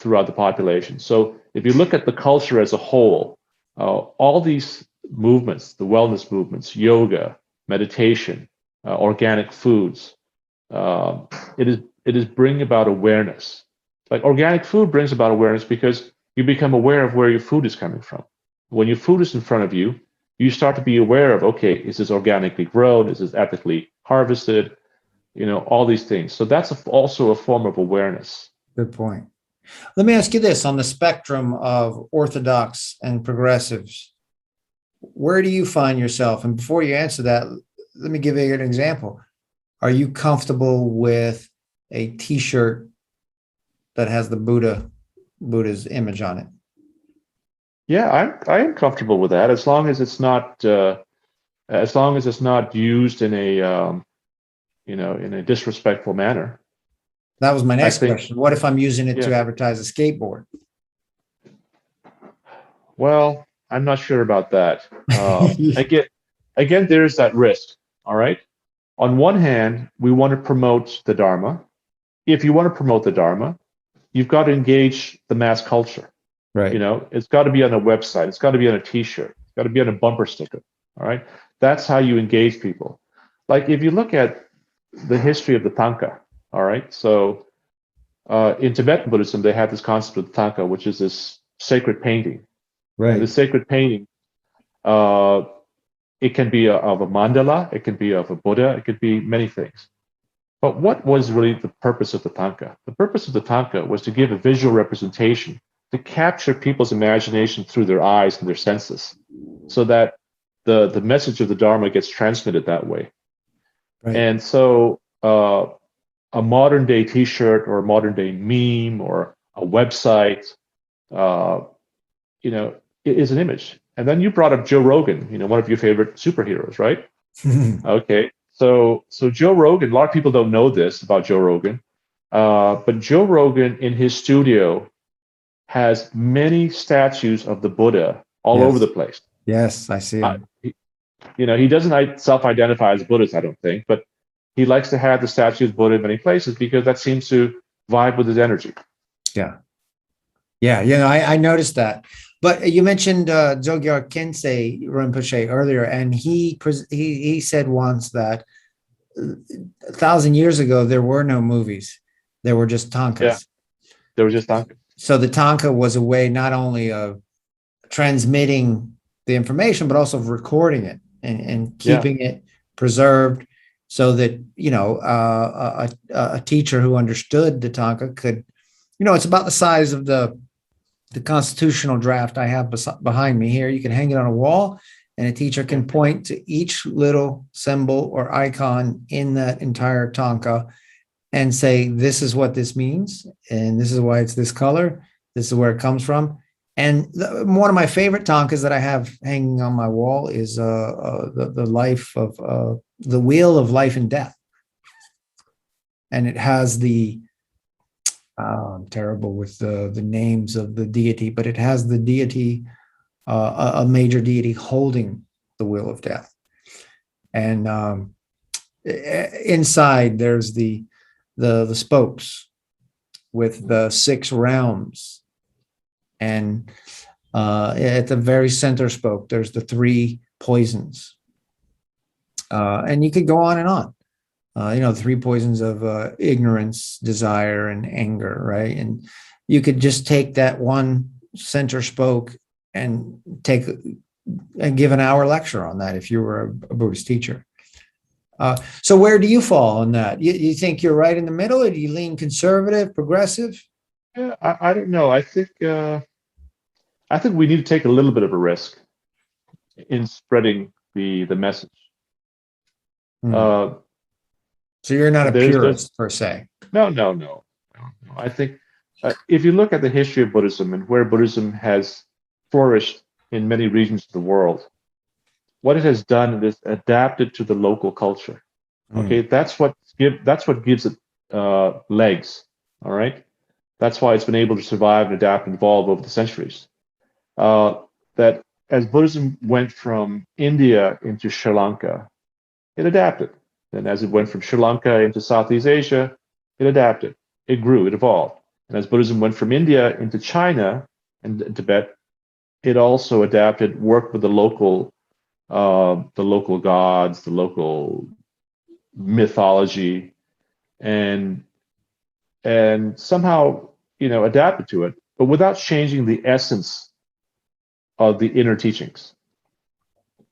Speaker 3: throughout the population. So if you look at the culture as a whole, all these movements, the wellness movements, yoga, meditation, organic foods, it is bringing about awareness. Like organic food brings about awareness because you become aware of where your food is coming from. When your food is in front of you, you start to be aware of, okay, is this organically grown? Is this ethically harvested? You know, all these things. So that's also a form of awareness.
Speaker 2: Good point. Let me ask you this: on the spectrum of orthodox and progressives, where do you find yourself? And before you answer that, let me give you an example. Are you comfortable with a T-shirt that has the Buddha's image on it?
Speaker 3: Yeah, I am comfortable with that as long as it's not used in a in a disrespectful manner.
Speaker 2: That was my next question. What if I'm using it to
Speaker 3: Yeah.
Speaker 2: advertise a skateboard?
Speaker 3: Well, I'm not sure about that. Again, there's that risk. All right. On one hand, we want to promote the Dharma. If you want to promote the Dharma, you've got to engage the mass culture.
Speaker 2: Right.
Speaker 3: You know, it's got to be on a website. It's got to be on a T-shirt. It's got to be on a bumper sticker. All right. That's how you engage people. Like if you look at the history of the Tonka, all right. So in Tibetan Buddhism, they have this concept of the Tonka, which is this sacred painting.
Speaker 2: Right.
Speaker 3: And the sacred painting, it can be of a mandala, it can be of a Buddha, it could be many things. But what was really the purpose of the Tonka? The purpose of the Tonka was to give a visual representation, to capture people's imagination through their eyes and their senses, so that the message of the Dharma gets transmitted that way.
Speaker 2: Right.
Speaker 3: And so a modern day T-shirt or a modern day meme or a website, is an image. And then you brought up Joe Rogan, one of your favorite superheroes, right? Okay. So Joe Rogan, a lot of people don't know this about Joe Rogan, but Joe Rogan in his studio has many statues of the Buddha all over the place.
Speaker 2: Yes, I see him.
Speaker 3: He doesn't self-identify as a Buddhist, I don't think, but he likes to have the statues of Buddha in many places because that seems to vibe with his energy.
Speaker 2: Yeah. Yeah, I noticed that. But you mentioned Dzogchen Khyentse Rinpoche earlier, and he said once that 1,000 years ago there were no movies, there were just Tonkas.
Speaker 3: Yeah, there were just Tonkas.
Speaker 2: So the Tonka was a way not only of transmitting the information, but also of recording it and keeping it preserved, so that a teacher who understood the Tonka could, it's about the size of the constitutional draft I have behind me here. You can hang it on a wall, and a teacher can point to each little symbol or icon in that entire Tonka and say, this is what this means, and this is why it's this color. This is where it comes from. And one of my favorite Tonkas that I have hanging on my wall is the life of the wheel of life and death, and it has I'm terrible with the names of the deity, but it has the deity, a major deity holding the wheel of death. And inside there's the spokes with the 6 realms. And at the very center spoke, there's the 3 poisons. And you could go on and on. The 3 poisons of ignorance, desire, and anger, right? And you could just take that one center spoke and give an hour lecture on that if you were a Buddhist teacher. So where do you fall on that? You think you're right in the middle, or do you lean conservative, progressive?
Speaker 3: Yeah, I don't know. I think we need to take a little bit of a risk in spreading the message.
Speaker 2: So you're not a purist per se.
Speaker 3: No. I think if you look at the history of Buddhism and where Buddhism has flourished in many regions of the world, what it has done is adapted to the local culture. Okay, that's what gives it legs. All right, that's why it's been able to survive and adapt and evolve over the centuries. That as Buddhism went from India into Sri Lanka, it adapted. And as it went from Sri Lanka into Southeast Asia, it adapted. It grew, it evolved. And as Buddhism went from India into China and Tibet, it also adapted, worked with the local gods, the local mythology, and somehow, adapted to it, but without changing the essence of the inner teachings.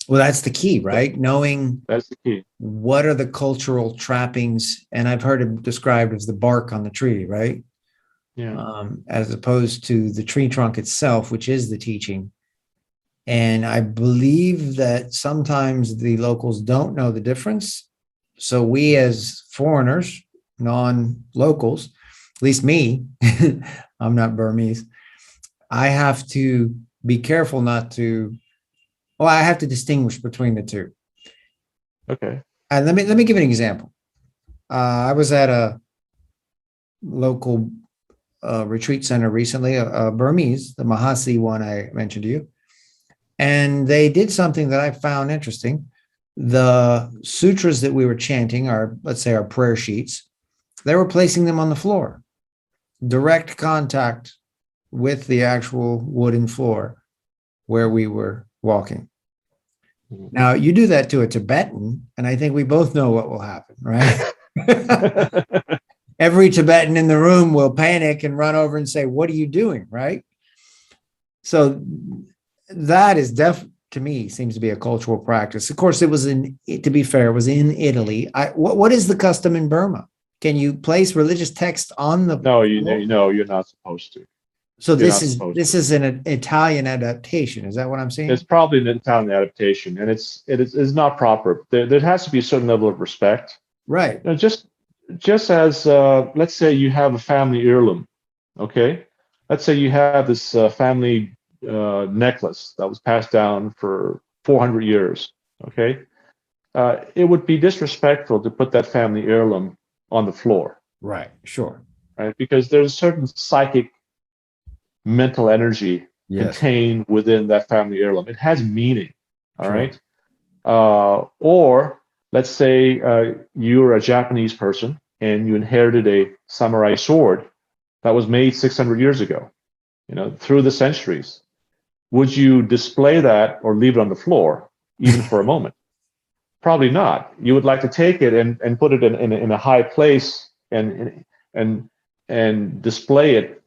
Speaker 2: Well, that's the key, right? Knowing
Speaker 3: That's the key.
Speaker 2: what are the cultural trappings, and I've heard it described as the bark on the tree, right?
Speaker 3: Yeah.
Speaker 2: As opposed to the tree trunk itself, which is the teaching. And I believe that sometimes the locals don't know the difference. So we as foreigners, non-locals, at least me, I'm not Burmese, I have to be careful not to, I have to distinguish between the two.
Speaker 3: Okay.
Speaker 2: And let me give an example. I was at a local retreat center recently, a Burmese, the Mahasi one I mentioned to you. And they did something that I found interesting. The sutras that we were chanting, let's say our prayer sheets, they were placing them on the floor, direct contact with the actual wooden floor where we were walking. Now, you do that to a Tibetan, and I think we both know what will happen, right? Every Tibetan in the room will panic and run over and say, "What are you doing?" Right? So that is to me, seems to be a cultural practice. Of course, it was to be fair, it was in Italy. What is the custom in Burma? Can you place religious text on the?
Speaker 3: No, you're not supposed to.
Speaker 2: So this is an Italian adaptation. Is that what I'm saying?
Speaker 3: It's probably an Italian adaptation, and it is not proper. There has to be a certain level of respect.
Speaker 2: Right.
Speaker 3: Just as let's say you have a family heirloom, okay? Let's say you have this family necklace that was passed down for 400 years, okay? It would be disrespectful to put that family heirloom on the floor.
Speaker 2: Right. Sure.
Speaker 3: Right, because there's a certain psychic mental energy contained within that family heirloom. It has meaning, all right? Or let's say you're a Japanese person and you inherited a samurai sword that was made 600 years ago, through the centuries. Would you display that or leave it on the floor, even for a moment? Probably not. You would like to take it and put it in a high place and display it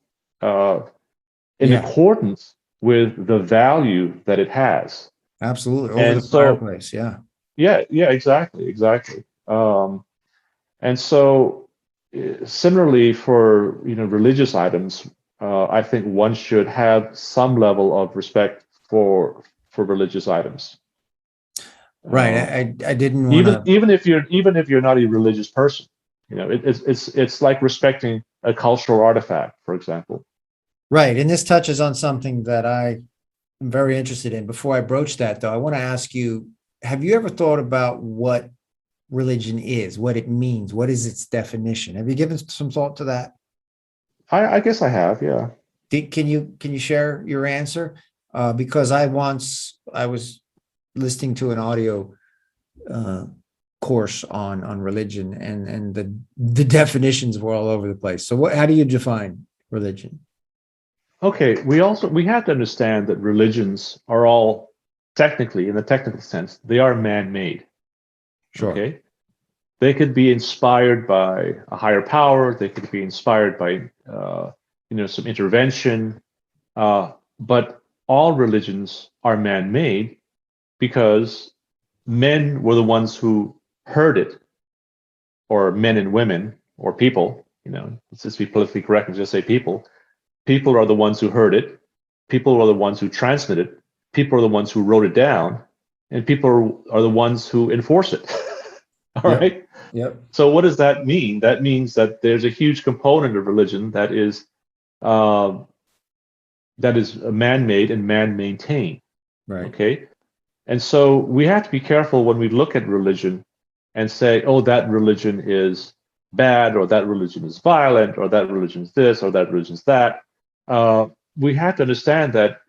Speaker 3: in accordance with the value that it has.
Speaker 2: Absolutely. Over the fireplace. Yeah.
Speaker 3: Yeah, exactly. And so similarly for, religious items, I think one should have some level of respect for religious items.
Speaker 2: Right. I didn't want
Speaker 3: even if you're not a religious person, it's like respecting a cultural artifact, for example.
Speaker 2: Right. And this touches on something that I am very interested in. Before I broach that, though, I want to ask you, have you ever thought about what religion is, what it means? What is its definition? Have you given some thought to that?
Speaker 3: I guess I have, yeah.
Speaker 2: Can you share your answer? Because I was listening to an audio course on religion, and the definitions were all over the place. So how do you define religion?
Speaker 3: Okay, we have to understand that religions are all technically, in the technical sense, they are man-made.
Speaker 2: Sure.
Speaker 3: Okay, they could be inspired by a higher power. They could be inspired by some intervention. But all religions are man-made because men were the ones who heard it, or men and women, or people. Let's just be politically correct and just say people. People are the ones who heard it. People are the ones who transmit it. People are the ones who wrote it down, and people are the ones who enforce it. All right.
Speaker 2: Yep.
Speaker 3: So what does that mean? That means that there's a huge component of religion that is man-made and man-maintained.
Speaker 2: Right.
Speaker 3: Okay. And so we have to be careful when we look at religion and say, oh, that religion is bad, or that religion is violent, or that religion is this, or that religion is that. We have to understand that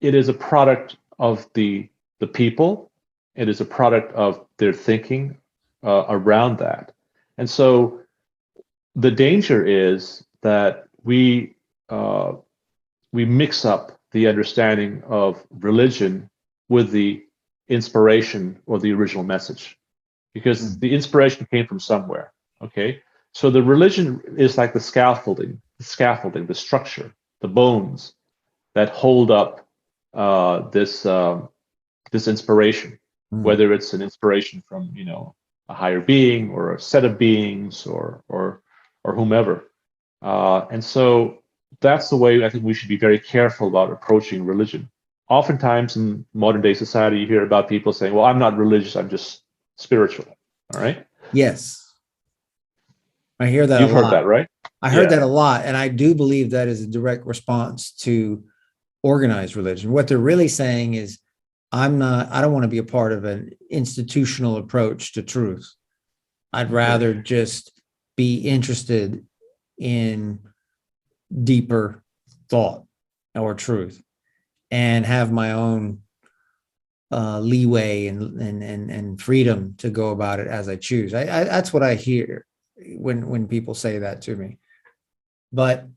Speaker 3: it is a product of the people, It is a product of their thinking around that. And so the danger is that we mix up the understanding of religion with the inspiration or the original message, because the inspiration came from somewhere. Okay, so the religion is like the scaffolding, the structure, the bones that hold up this inspiration, whether it's an inspiration from a higher being or a set of beings or whomever, and so that's the way I think we should be very careful about approaching religion. Oftentimes in modern day society, you hear about people saying, "Well, I'm not religious; I'm just spiritual." All right.
Speaker 2: Yes, I hear that
Speaker 3: You've
Speaker 2: a
Speaker 3: heard
Speaker 2: lot.
Speaker 3: that, right?
Speaker 2: I heard that a lot, and I do believe that is a direct response to organized religion. What they're really saying is, I don't want to be a part of an institutional approach to truth. I'd rather just be interested in deeper thought or truth and have my own leeway and freedom to go about it as I choose. That's what I hear when people say that to me. But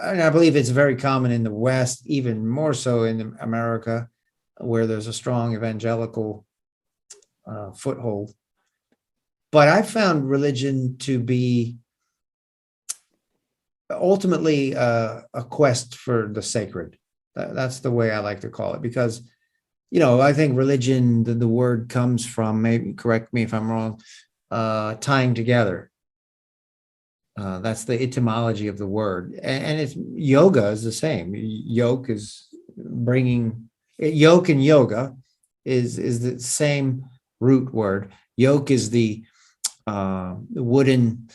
Speaker 2: and I believe it's very common in the West, even more so in America, where there's a strong evangelical foothold. But I found religion to be ultimately a quest for the sacred. That's the way I like to call it, because, I think religion, the word comes from, maybe correct me if I'm wrong, tying together. That's the etymology of the word. And it's yoga is the same. Yoke and yoga is the same root word. Yoke is the wooden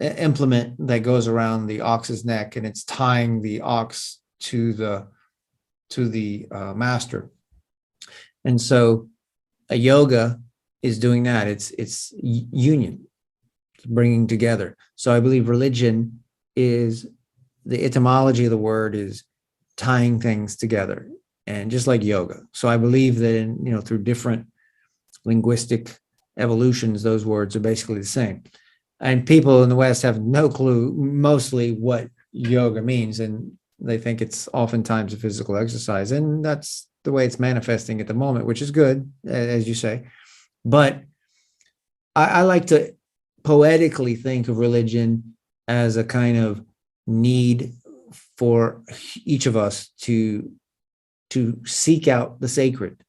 Speaker 2: implement that goes around the ox's neck, and it's tying the ox to the master. And so a yoga is doing that. It's union, bringing together. So I believe religion is, the etymology of the word is tying things together, and just like yoga. So I believe that through different linguistic evolutions, those words are basically the same. And people in the West have no clue mostly what yoga means, and they think it's oftentimes a physical exercise, and that's the way it's manifesting at the moment, which is good, as you say. But I like to poetically think of religion as a kind of need for each of us to seek out the sacred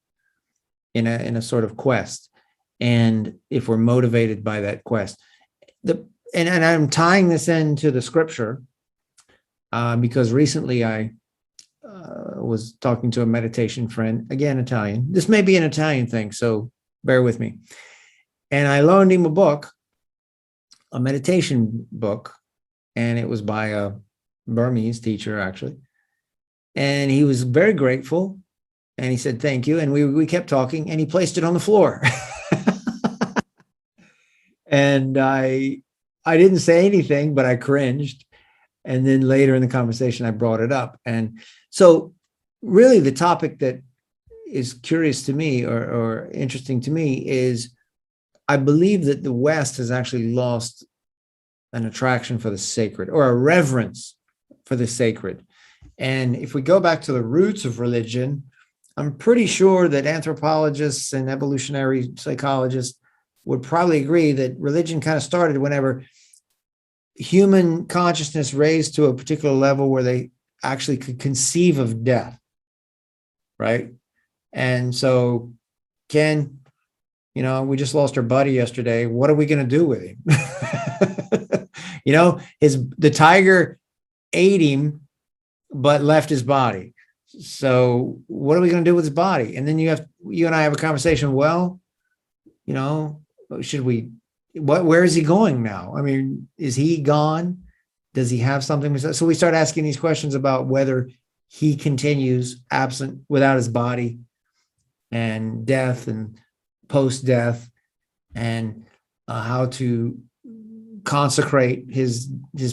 Speaker 2: in a sort of quest. And if we're motivated by that quest, and I'm tying this into the scripture because recently I was talking to a meditation friend, again, Italian. This may be an Italian thing, so bear with me. And I loaned him a meditation book, and it was by a Burmese teacher, actually. And he was very grateful, and he said, "Thank you." And we kept talking, and he placed it on the floor. And I didn't say anything, but I cringed. And then later in the conversation, I brought it up. And so really the topic that is curious to me or interesting to me is, I believe that the West has actually lost an attraction for the sacred, or a reverence for the sacred. And if we go back to the roots of religion, I'm pretty sure that anthropologists and evolutionary psychologists would probably agree that religion kind of started whenever human consciousness raised to a particular level where they actually could conceive of death, right? And so, Ken, we just lost our buddy yesterday. What are we going to do with him? The tiger ate him, but left his body. So what are we going to do with his body? And then you and I have a conversation. Well, where is he going now? I mean, is he gone? Does he have something? So we start asking these questions about whether he continues absent without his body, and death and post-death, and how to consecrate his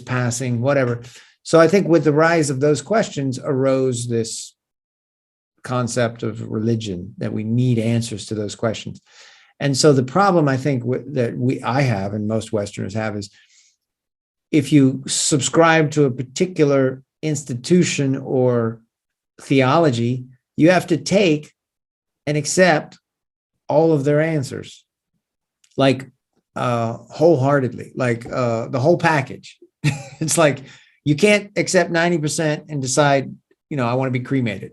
Speaker 2: passing, whatever. So I think with the rise of those questions arose this concept of religion, that we need answers to those questions. And so the problem I think I have and most Westerners have is if you subscribe to a particular institution or theology, you have to take and accept all of their answers, like wholeheartedly, like the whole package. It's like you can't accept 90% and decide, I want to be cremated.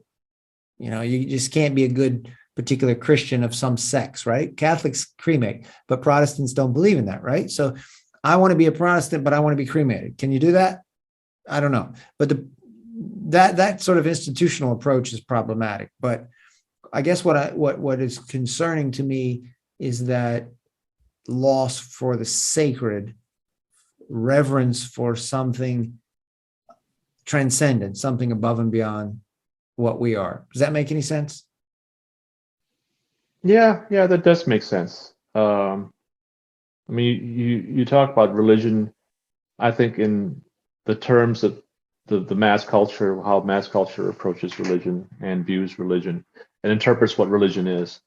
Speaker 2: You just can't be a good particular Christian of some sects, right? Catholics cremate, but Protestants don't believe in that, right? So I want to be a Protestant, but I want to be cremated. Can you do that? I don't know. But that sort of institutional approach is problematic. But I guess what is concerning to me is that loss for the sacred, reverence for something transcendent, something above and beyond what we are. Does that make any sense?
Speaker 3: Yeah, that does make sense. I mean, you talk about religion, I think in the terms of the mass culture, how mass culture approaches religion and views religion and interprets what religion is.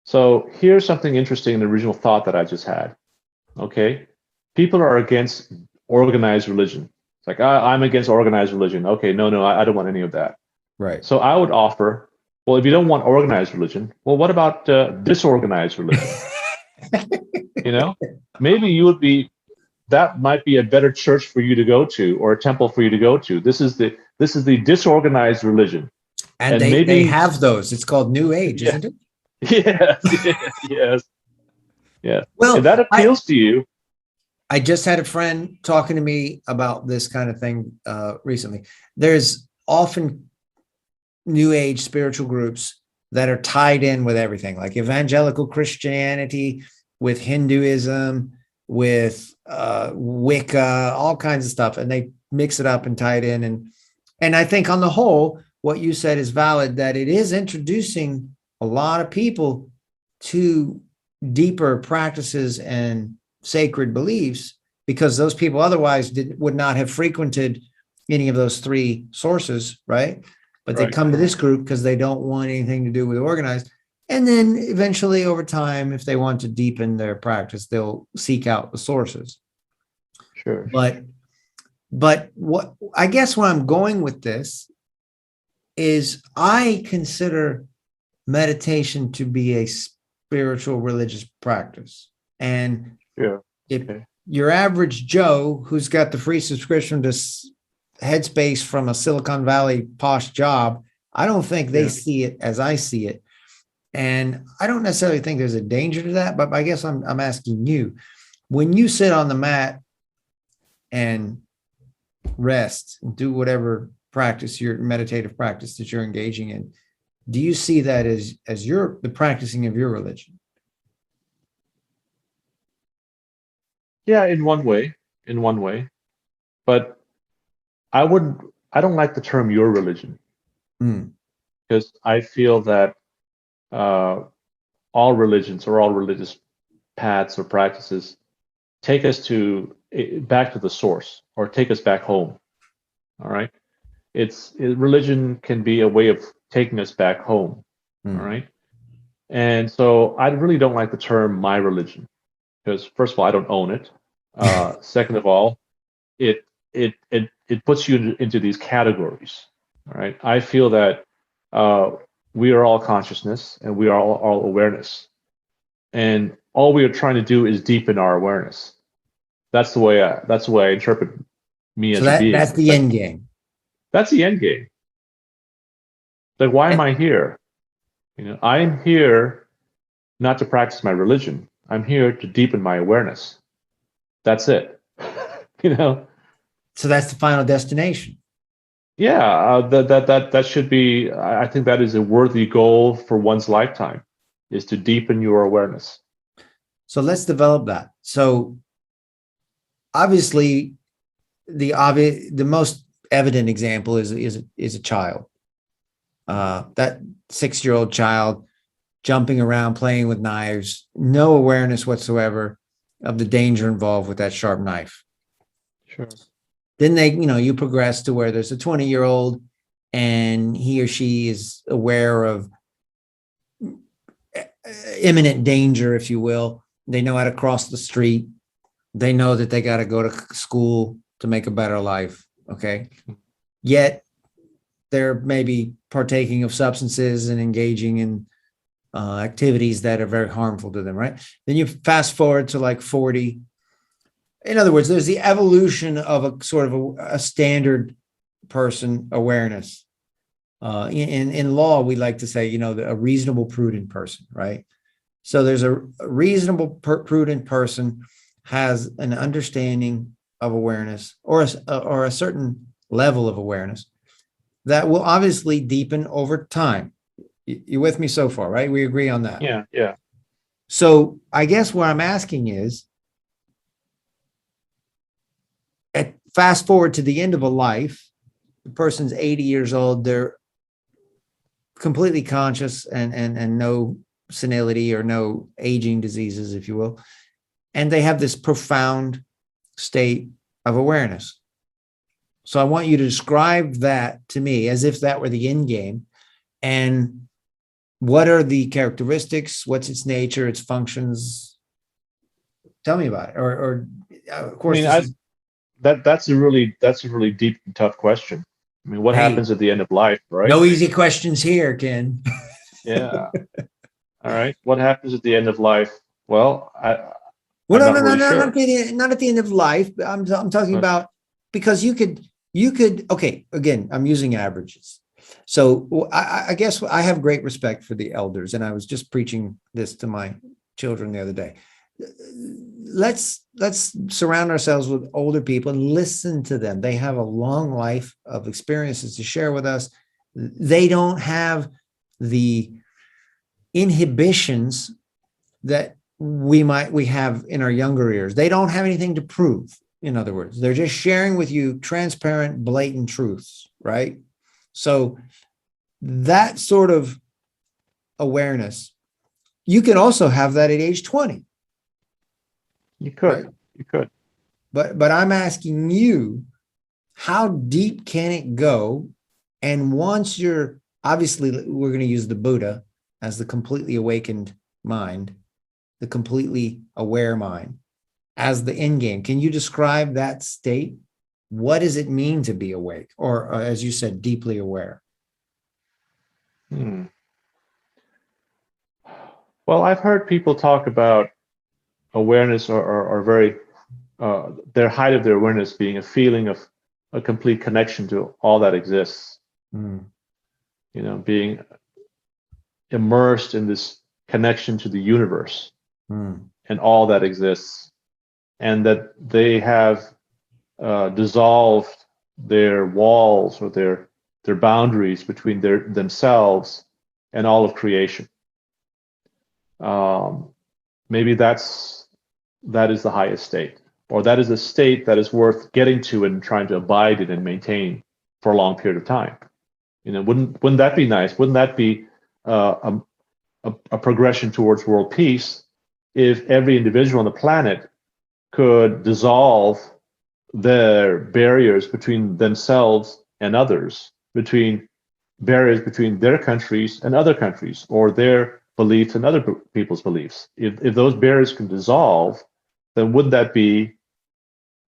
Speaker 3: So here's something interesting in the original thought that I just had. Okay, people are against organized religion. It's like, I'm against organized religion. Okay, no, I don't want any of that.
Speaker 2: Right.
Speaker 3: So I would offer, well, if you don't want organized religion, well, what about disorganized religion? Maybe that might be a better church for you to go to or a temple for you to go to. This is the disorganized religion.
Speaker 2: And they have those. It's called New Age, isn't it?
Speaker 3: Yes.
Speaker 2: Well,
Speaker 3: if that appeals to you.
Speaker 2: I just had a friend talking to me about this kind of thing recently. There's often New Age spiritual groups that are tied in with everything, like evangelical Christianity, with Hinduism, with Wicca, all kinds of stuff, and they mix it up and tie it in. And I think on the whole, what you said is valid, that it is introducing a lot of people to deeper practices and sacred beliefs, because those people otherwise would not have frequented any of those three sources, right? But they come to this group because they don't want anything to do with organized. And then eventually over time, if they want to deepen their practice, they'll seek out the sources.
Speaker 3: Sure.
Speaker 2: But what I guess where I'm going with this is I consider meditation to be a spiritual religious practice. And if your average Joe who's got the free subscription to Headspace from a Silicon Valley posh job, I don't think they see it as I see it. And I don't necessarily think there's a danger to that, but I guess I'm asking you, when you sit on the mat and rest and do whatever practice, your meditative practice that you're engaging in, do you see that as the practicing of your religion?
Speaker 3: Yeah, in one way. But I don't like the term your religion, because I feel that all religions or all religious paths or practices take us back to the source, or take us back home. All right. Religion can be a way of taking us back home. All right. And so I really don't like the term my religion, because first of all, I don't own it. Second of all, it puts you into these categories. All right. I feel that we are all consciousness and we are all awareness. And all we are trying to do is deepen our awareness. That's the way I interpret me as a being.
Speaker 2: That's the end game.
Speaker 3: That's the end game. Like, why am I here? I'm here not to practice my religion. I'm here to deepen my awareness. That's it.
Speaker 2: So that's the final destination.
Speaker 3: Yeah, that should be. I think that is a worthy goal for one's lifetime, is to deepen your awareness.
Speaker 2: So let's develop that. So obviously, the most evident example is a child. That 6-year-old child jumping around, playing with knives, no awareness whatsoever of the danger involved with that sharp knife.
Speaker 3: Sure.
Speaker 2: Then you progress to where there's a 20-year-old and he or she is aware of imminent danger, if you will. They know how to cross the street. They know that they got to go to school to make a better life. Okay. Yet they're maybe partaking of substances and engaging in activities that are very harmful to them, right? Then you fast forward to like 40. In other words, there's the evolution of a sort of a standard person awareness. In law, we like to say, a reasonable, prudent person, right? So there's a reasonable, prudent person has an understanding of awareness or a certain level of awareness that will obviously deepen over time. You with me so far, right? We agree on that.
Speaker 3: Yeah.
Speaker 2: So I guess what I'm asking is, fast forward to the end of a life, the person's 80 years old, they're completely conscious and no senility or no aging diseases, if you will. And they have this profound state of awareness. So I want you to describe that to me as if that were the end game. And what are the characteristics? What's its nature, its functions? Tell me about it. Or of course,
Speaker 3: that's a really deep and tough question. I mean, what happens at the end of life, right?
Speaker 2: No easy questions here, Ken.
Speaker 3: Yeah. All right. What happens at the end of life? Well,
Speaker 2: no,
Speaker 3: not really sure.
Speaker 2: not at the end of life. I'm talking about, because you could, okay, again, I'm using averages. So I guess I have great respect for the elders, and I was just preaching this to my children the other day. Let's surround ourselves with older people and listen to them. They have a long life of experiences to share with us. They don't have the inhibitions that we have in our younger years. They don't have anything to prove. In other words, they're just sharing with you transparent, blatant truths, right? So that sort of awareness, you can also have that at age 20.
Speaker 3: You could.
Speaker 2: Right?
Speaker 3: You could.
Speaker 2: But I'm asking you, how deep can it go? And once you're, obviously, we're going to use the Buddha as the completely awakened mind, the completely aware mind, as the end game. Can you describe that state? What does it mean to be awake, or as you said, deeply aware?
Speaker 3: Well, I've heard people talk about awareness or very their height of their awareness being a feeling of a complete connection to all that exists. Being immersed in this connection to the universe and all that exists, and that they have dissolved their walls or their boundaries between themselves and all of creation. Maybe that is the highest state, or that is a state that is worth getting to and trying to abide in and maintain for a long period of time. Wouldn't that be nice? Wouldn't that be a progression towards world peace if every individual on the planet could dissolve their barriers between themselves and others, between barriers between their countries and other countries, or their beliefs and other people's beliefs? If those barriers can dissolve, then would that be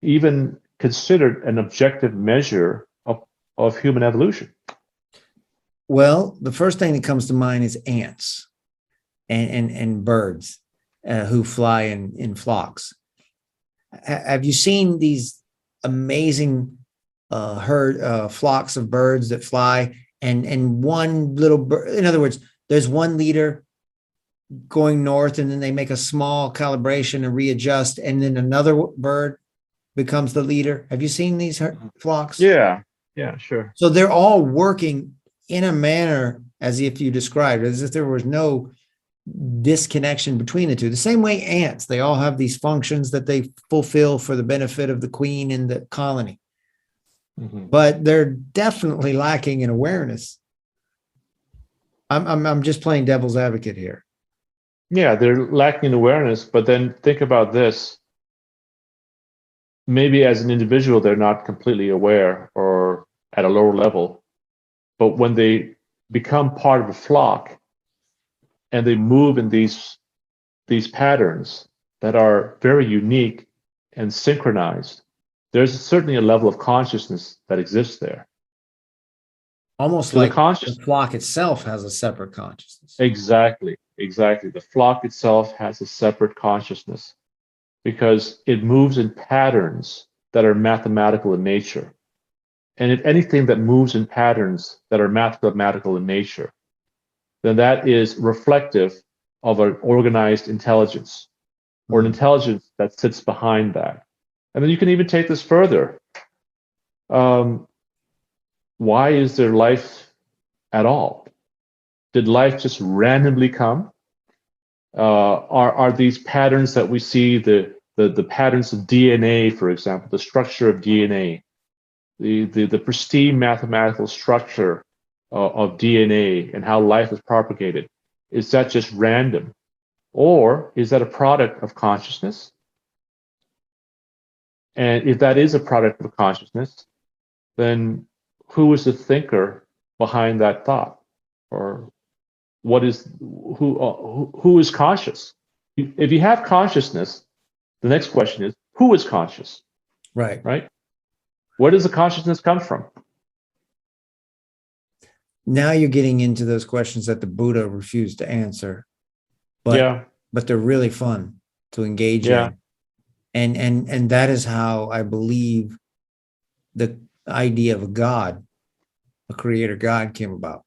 Speaker 3: even considered an objective measure of human evolution?
Speaker 2: Well, the first thing that comes to mind is ants and birds who fly in flocks. Have you seen these amazing flocks of birds that fly, and one little bird? In other words, there's one leader going north, and then they make a small calibration and readjust, and then another bird becomes the leader. Have you seen these flocks?
Speaker 3: Yeah, sure.
Speaker 2: So they're all working in a manner as if you described, as if there was no disconnection between the two. The same way ants, they all have these functions that they fulfill for the benefit of the queen and the colony. But they're definitely lacking in awareness. I'm just playing devil's advocate here.
Speaker 3: Yeah, they're lacking in awareness, but then think about this. Maybe as an individual, they're not completely aware or at a lower level, But when they become part of a flock and they move in these patterns that are very unique and synchronized, there's certainly a level of consciousness that exists there.
Speaker 2: Almost
Speaker 3: So the
Speaker 2: like
Speaker 3: conscious,
Speaker 2: the flock itself has a separate consciousness.
Speaker 3: exactly. The flock itself has a separate consciousness because it moves in patterns that are mathematical in nature. And if anything that moves in patterns that are mathematical in nature, then that is reflective of an organized intelligence or an intelligence that sits behind that. And then you can even take this further. Why is there life at all? Did life just randomly come? Are these patterns that we see, the patterns of DNA, for example, the structure of DNA, the pristine mathematical structure of DNA and how life is propagated, is that just random? Or is that a product of consciousness? And if that is a product of consciousness, then who is the thinker behind that thought? Or what is who is conscious? If you have consciousness, the next question is who is conscious?
Speaker 2: Right.
Speaker 3: Right? Where does the consciousness come from?
Speaker 2: Now you're getting into those questions that the Buddha refused to answer, but they're really fun to engage in. And that is how I believe the idea of a God, a creator God, came about.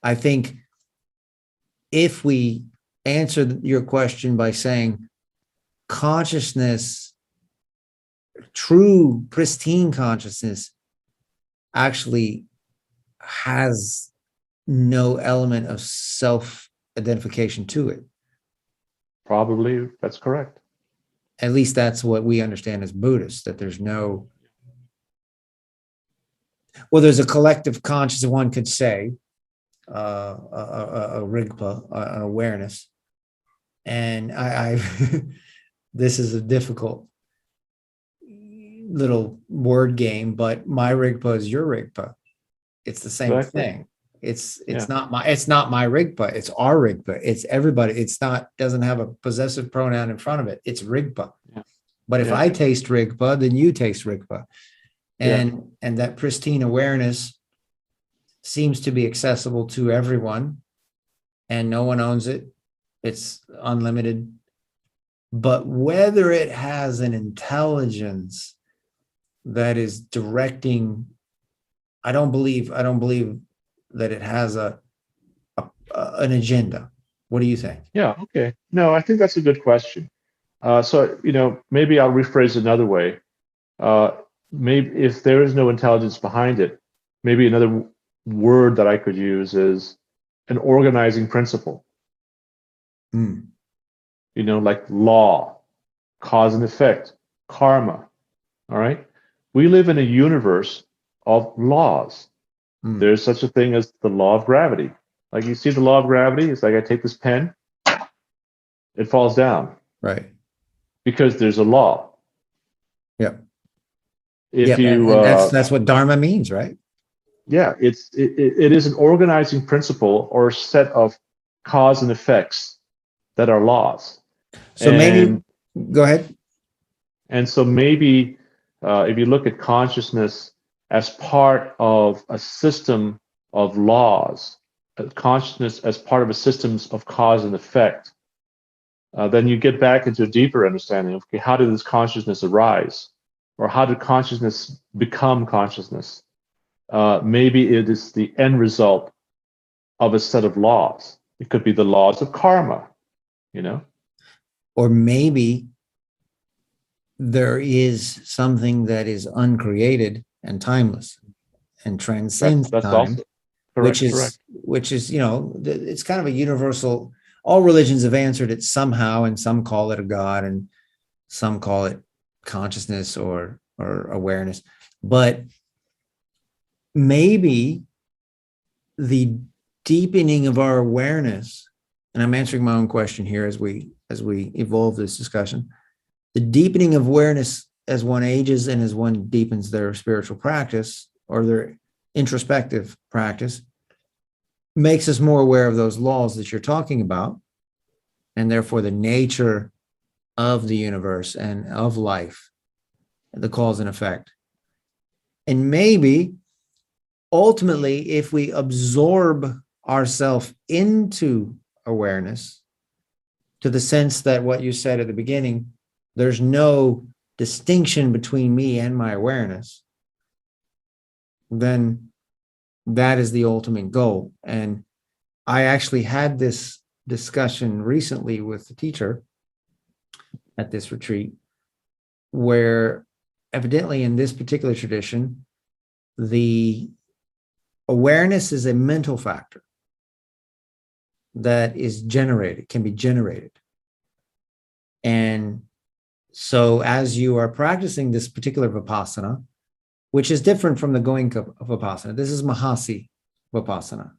Speaker 2: I think if we answer your question by saying consciousness, true pristine consciousness, actually has no element of self-identification to it.
Speaker 3: Probably that's correct.
Speaker 2: At least that's what we understand as Buddhists, that there's no, well, there's a collective consciousness, one could say, a rigpa, an awareness. And I this is a difficult little word game, but my rigpa is your rigpa. It's the same thing. It's not my rigpa. It's our rigpa. It's everybody. It's not, doesn't have a possessive pronoun in front of it. It's rigpa. But if I taste rigpa, then you taste rigpa. And that pristine awareness seems to be accessible to everyone, and no one owns it. It's unlimited. But whether it has an intelligence that is directing, I don't believe that it has an agenda. What do you think?
Speaker 3: Yeah. Okay. No, I think that's a good question. So, maybe I'll rephrase another way. Maybe if there is no intelligence behind it, maybe another word that I could use is an organizing principle. Like law, cause and effect, karma. All right. We live in a universe of laws. There's such a thing as the law of gravity. Like, you see the law of gravity, it's like I take this pen, it falls down.
Speaker 2: Right.
Speaker 3: Because there's a law.
Speaker 2: Yeah.
Speaker 3: And
Speaker 2: that's what Dharma means, right?
Speaker 3: Yeah, it is an organizing principle or set of cause and effects that are laws.
Speaker 2: So maybe, go ahead.
Speaker 3: And so maybe if you look at consciousness as part of a system of laws, consciousness as part of a system of cause and effect, then you get back into a deeper understanding of, okay, how did this consciousness arise? Or how did consciousness become consciousness? Maybe it is the end result of a set of laws. It could be the laws of karma,
Speaker 2: Or maybe there is something that is uncreated and timeless and transcends
Speaker 3: that's
Speaker 2: time,
Speaker 3: also correct,
Speaker 2: which is, it's kind of a universal. All religions have answered it somehow, and some call it a God, and some call it consciousness or awareness. But maybe the deepening of our awareness, and I'm answering my own question here as we evolve this discussion, the deepening of awareness as one ages and as one deepens their spiritual practice or their introspective practice, makes us more aware of those laws that you're talking about, and therefore the nature of the universe and of life, the cause and effect. And maybe ultimately, if we absorb ourselves into awareness, to the sense that what you said at the beginning, there's no distinction between me and my awareness, then that is the ultimate goal. And I actually had this discussion recently with the teacher at this retreat, where evidently in this particular tradition, the awareness is a mental factor that is generated, can be generated. And so as you are practicing this particular Vipassana, which is different from the Gowinka Vipassana, this is Mahasi Vipassana.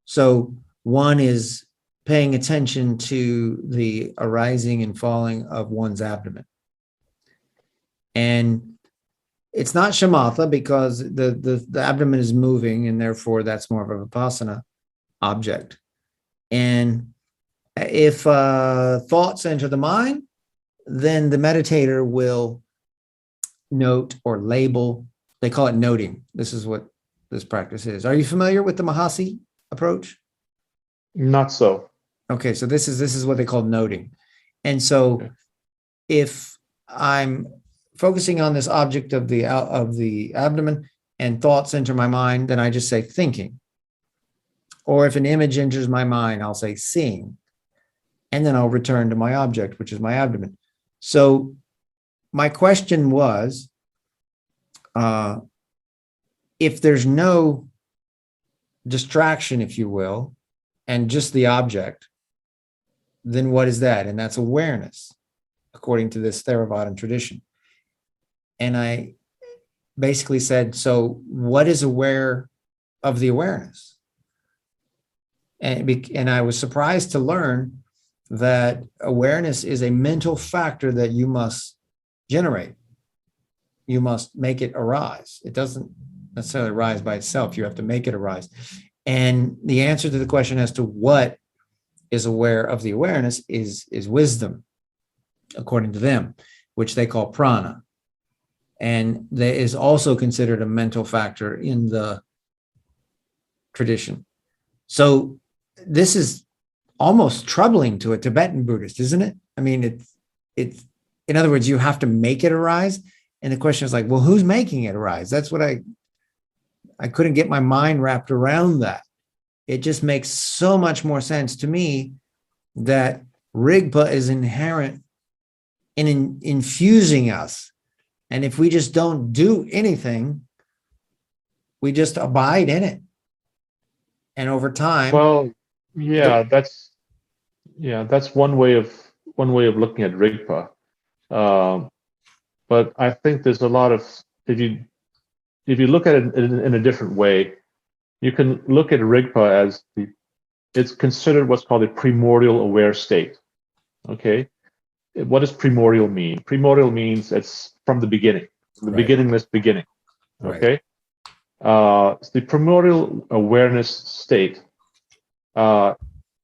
Speaker 2: So one is paying attention to the arising and falling of one's abdomen. And it's not shamatha because the abdomen is moving, and therefore that's more of a Vipassana object. And if thoughts enter the mind, then the meditator will note or label. They call it noting. This is what this practice is. Are you familiar with the Mahasi approach?
Speaker 3: Not so.
Speaker 2: Okay, so this is what they call noting. And so if I'm focusing on this object of the abdomen and thoughts enter my mind, then I just say thinking. Or if an image enters my mind, I'll say seeing. And then I'll return to my object, which is my abdomen. So my question was, if there's no distraction, if you will, and just the object, then what is that? And that's awareness, according to this Theravadan tradition. And I basically said, so what is aware of the awareness? And I was surprised to learn that awareness is a mental factor that you must generate. You must make it arise. It doesn't necessarily arise by itself. You have to make it arise. And the answer to the question as to what is aware of the awareness is wisdom, according to them, which they call prana. And there is also considered a mental factor in the tradition. So this is almost troubling to a Tibetan Buddhist, isn't it? I mean, it's in other words, you have to make it arise. And the question is like, well, who's making it arise? That's what I couldn't get my mind wrapped around that. It just makes so much more sense to me that Rigpa is inherent in infusing us. And if we just don't do anything, we just abide in it. And over time,
Speaker 3: Well, that's one way of looking at Rigpa. But I think there's a lot of, if you look at it in a different way, you can look at Rigpa as it's considered what's called a primordial aware state. Okay, what does primordial mean? Primordial means it's from the beginning, the beginningless beginning. Okay, so the primordial awareness state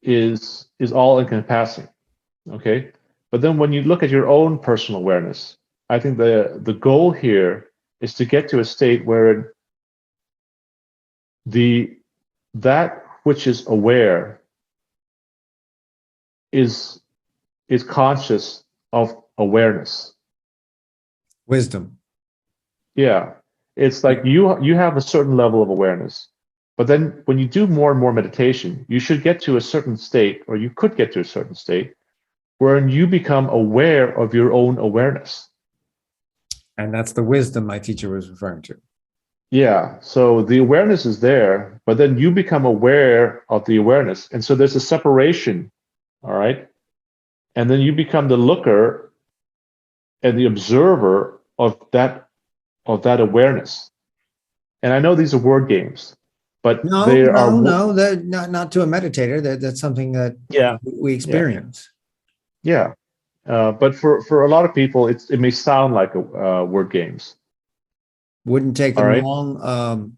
Speaker 3: is all encompassing. Okay, but then when you look at your own personal awareness, I think the goal here is to get to a state where that which is aware is conscious of awareness.
Speaker 2: wisdom.
Speaker 3: Yeah, it's like you have a certain level of awareness, but then when you do more and more meditation, you should get to a certain state, or you could get to a certain state, wherein you become aware of your own awareness.
Speaker 2: And that's the wisdom my teacher was referring to.
Speaker 3: Yeah, so the awareness is there, but then you become aware of the awareness. And so there's a separation, all right? And then you become the looker and the observer of that awareness. And I know these are word games, but
Speaker 2: No, they're not to a meditator. That's something that we experience.
Speaker 3: Yeah. But for a lot of people, it may sound like word games.
Speaker 2: Wouldn't take them
Speaker 3: All right.
Speaker 2: long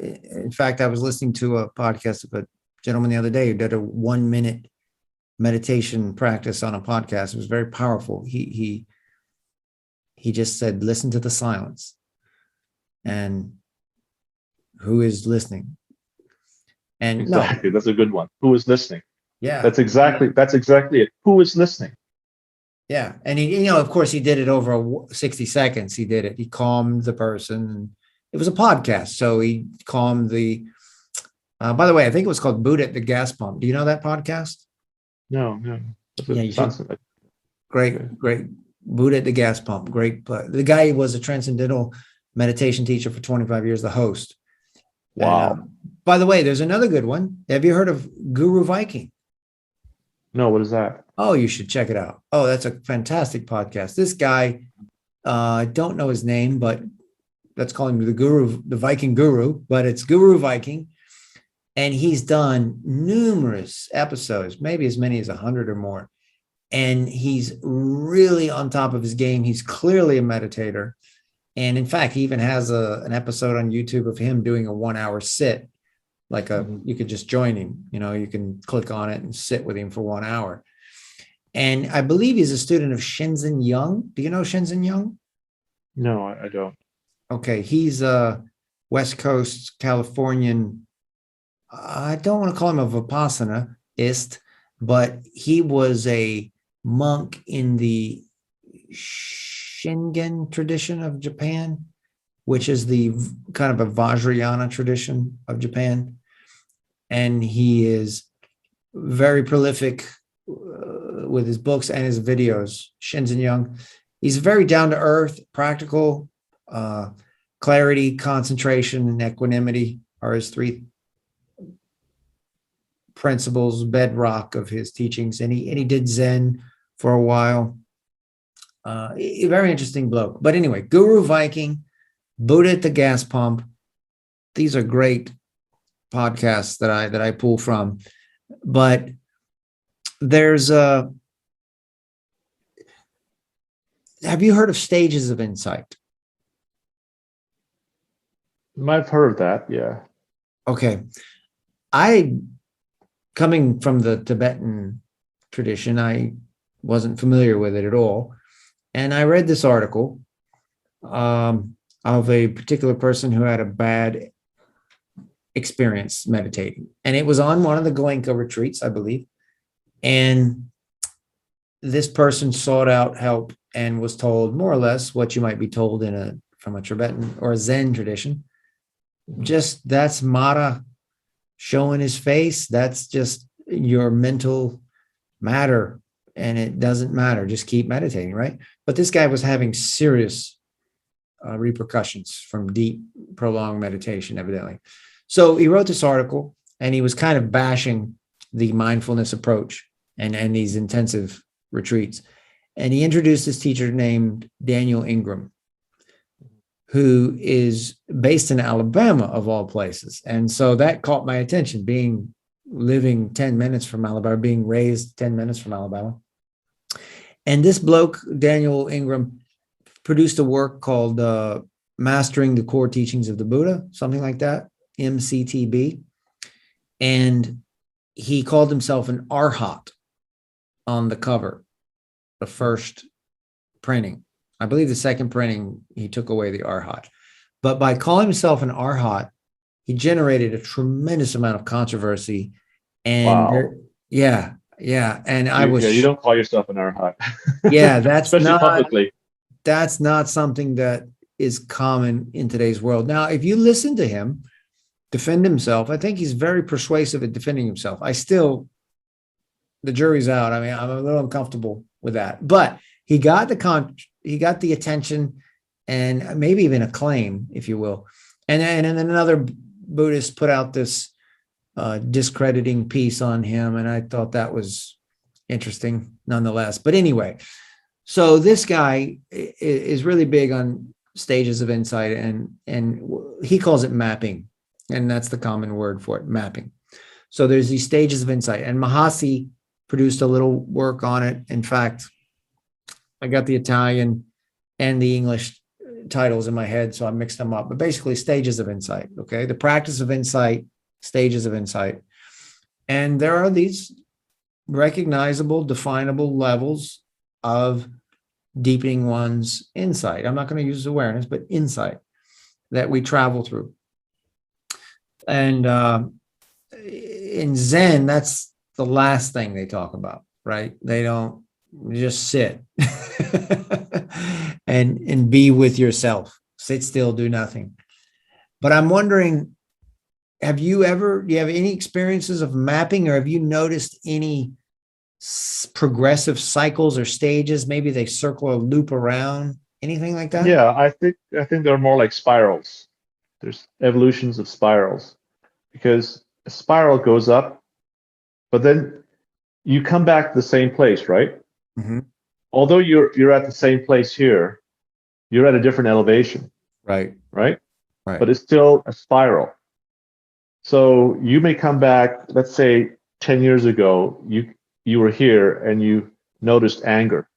Speaker 2: in fact, I was listening to a podcast of a gentleman the other day who did a 1 minute meditation practice on a podcast. It was very powerful. He just said, listen to the silence. And who is listening? And
Speaker 3: Exactly. That's a good one. Who is listening?
Speaker 2: Yeah.
Speaker 3: That's exactly it. Who is listening?
Speaker 2: Yeah. And he, of course he did it over 60 seconds. He did it. He calmed the person. And it was a podcast. So he calmed by the way, I think it was called Buddha at the Gas Pump. Do you know that podcast?
Speaker 3: No.
Speaker 2: Yeah, you should. Great. Buddha at the Gas Pump. Great. The guy was a transcendental meditation teacher for 25 years, the host.
Speaker 3: Wow.
Speaker 2: And, by the way, there's another good one. Have you heard of Guru Viking?
Speaker 3: No, what is that?
Speaker 2: Oh, you should check it out. Oh, that's a fantastic podcast. This guy, I don't know his name, but let's call him the Viking Guru, but it's Guru Viking. And he's done numerous episodes, maybe as many as 100 or more. And he's really on top of his game. He's clearly a meditator. And in fact, he even has an episode on YouTube of him doing a 1 hour sit. You could just join him, you can click on it and sit with him for 1 hour. And I believe he's a student of Shinzen Young. Do you know Shinzen Young?
Speaker 3: No, I don't.
Speaker 2: Okay. He's a West Coast Californian. I don't want to call him a Vipassana-ist, but he was a monk in the Shingon tradition of Japan, which is the kind of a Vajrayana tradition of Japan. And he is very prolific with his books and his videos. Shinzen Young. He's very down to earth, practical, clarity, concentration, and equanimity are his three principles, bedrock of his teachings. And he did Zen for a while. A very interesting bloke. But anyway, Guru Viking, Buddha at the Gas Pump. These are great podcasts that I pull from. But there's have you heard of stages of insight?
Speaker 3: I've heard of that, yeah.
Speaker 2: Okay. Coming from the Tibetan tradition, I wasn't familiar with it at all. And I read this article of a particular person who had a bad experience meditating. And it was on one of the Gowinka retreats, I believe. And this person sought out help and was told more or less what you might be told from a Tibetan or a Zen tradition. Just that's Mara showing his face. That's just your mental matter. And it doesn't matter. Just keep meditating, right? But this guy was having serious repercussions from deep, prolonged meditation, evidently. So he wrote this article and he was kind of bashing the mindfulness approach and these intensive retreats. And he introduced this teacher named Daniel Ingram, who is based in Alabama, of all places. And so that caught my attention, living 10 minutes from Alabama, being raised 10 minutes from Alabama. And this bloke, Daniel Ingram, produced a work called Mastering the Core Teachings of the Buddha, something like that, MCTB. And he called himself an arhat on the cover, the first printing. I believe the second printing, he took away the arhat. But by calling himself an arhat, he generated a tremendous amount of controversy. And
Speaker 3: wow.
Speaker 2: Yeah. And
Speaker 3: you don't call yourself an arhat.
Speaker 2: Yeah, that's
Speaker 3: especially publicly.
Speaker 2: That's not something that is common in today's world. Now, if you listen to him defend himself, I think he's very persuasive at defending himself. The jury's out. I mean, I'm a little uncomfortable with that. But he got the attention and maybe even acclaim, if you will. And then another Buddhist put out this discrediting piece on him, and I thought that was interesting nonetheless. But anyway, so this guy is really big on stages of insight, and he calls it mapping, and that's the common word for it, mapping. So there's these stages of insight, and Mahasi produced a little work on it. In fact, I got the Italian and the English titles in my head, so I mixed them up. But basically, stages of insight. Okay, the practice of insight, stages of insight, and there are these recognizable, definable levels of deepening one's insight. I'm not going to use awareness, but insight that we travel through. And in Zen, that's the last thing they talk about, right? They don't just sit and be with yourself, sit still, do nothing. But I'm wondering, do you have any experiences of mapping, or have you noticed any progressive cycles or stages? Maybe they circle or loop around, anything like that?
Speaker 3: Yeah, I think they're more like spirals. There's evolutions of spirals, because a spiral goes up, but then you come back to the same place, right?
Speaker 2: Mm-hmm.
Speaker 3: Although you're at the same place here, you're at a different elevation,
Speaker 2: Right.
Speaker 3: But it's still a spiral. So you may come back, let's say 10 years ago, you were here and you noticed anger.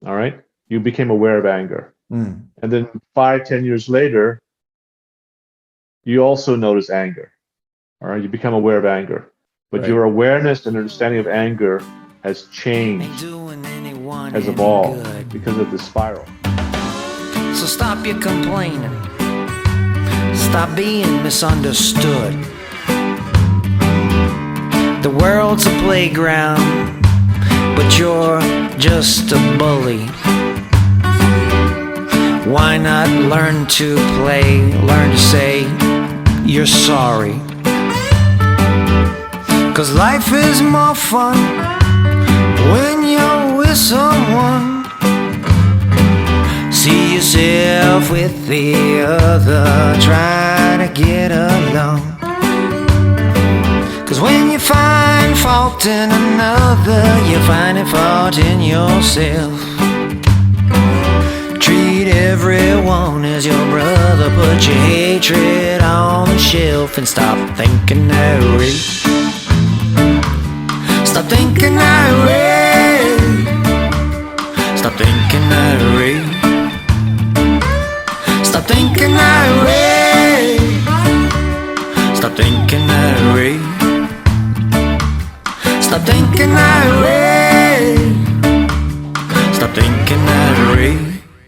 Speaker 3: All right. You became aware of anger.
Speaker 2: Mm.
Speaker 3: And then 5-10 years later, you also notice anger. All right. You become aware of anger. But
Speaker 2: Right.
Speaker 3: your awareness and understanding of anger has changed, has evolved because of the spiral.
Speaker 1: So stop your complaining. Stop being misunderstood. The world's a playground, but you're just a bully. Why not learn to play? Learn to say you're sorry. 'Cause life is more fun when you're with someone. See yourself with the other, try to get along. 'Cause when you find fault in another, you're finding fault in yourself. Treat everyone as your brother, put your hatred on the shelf and stop thinking that way. Stop thinking that way. Stop thinking that way. Stop thinking that way. Stop thinking that way. Stop thinking that way.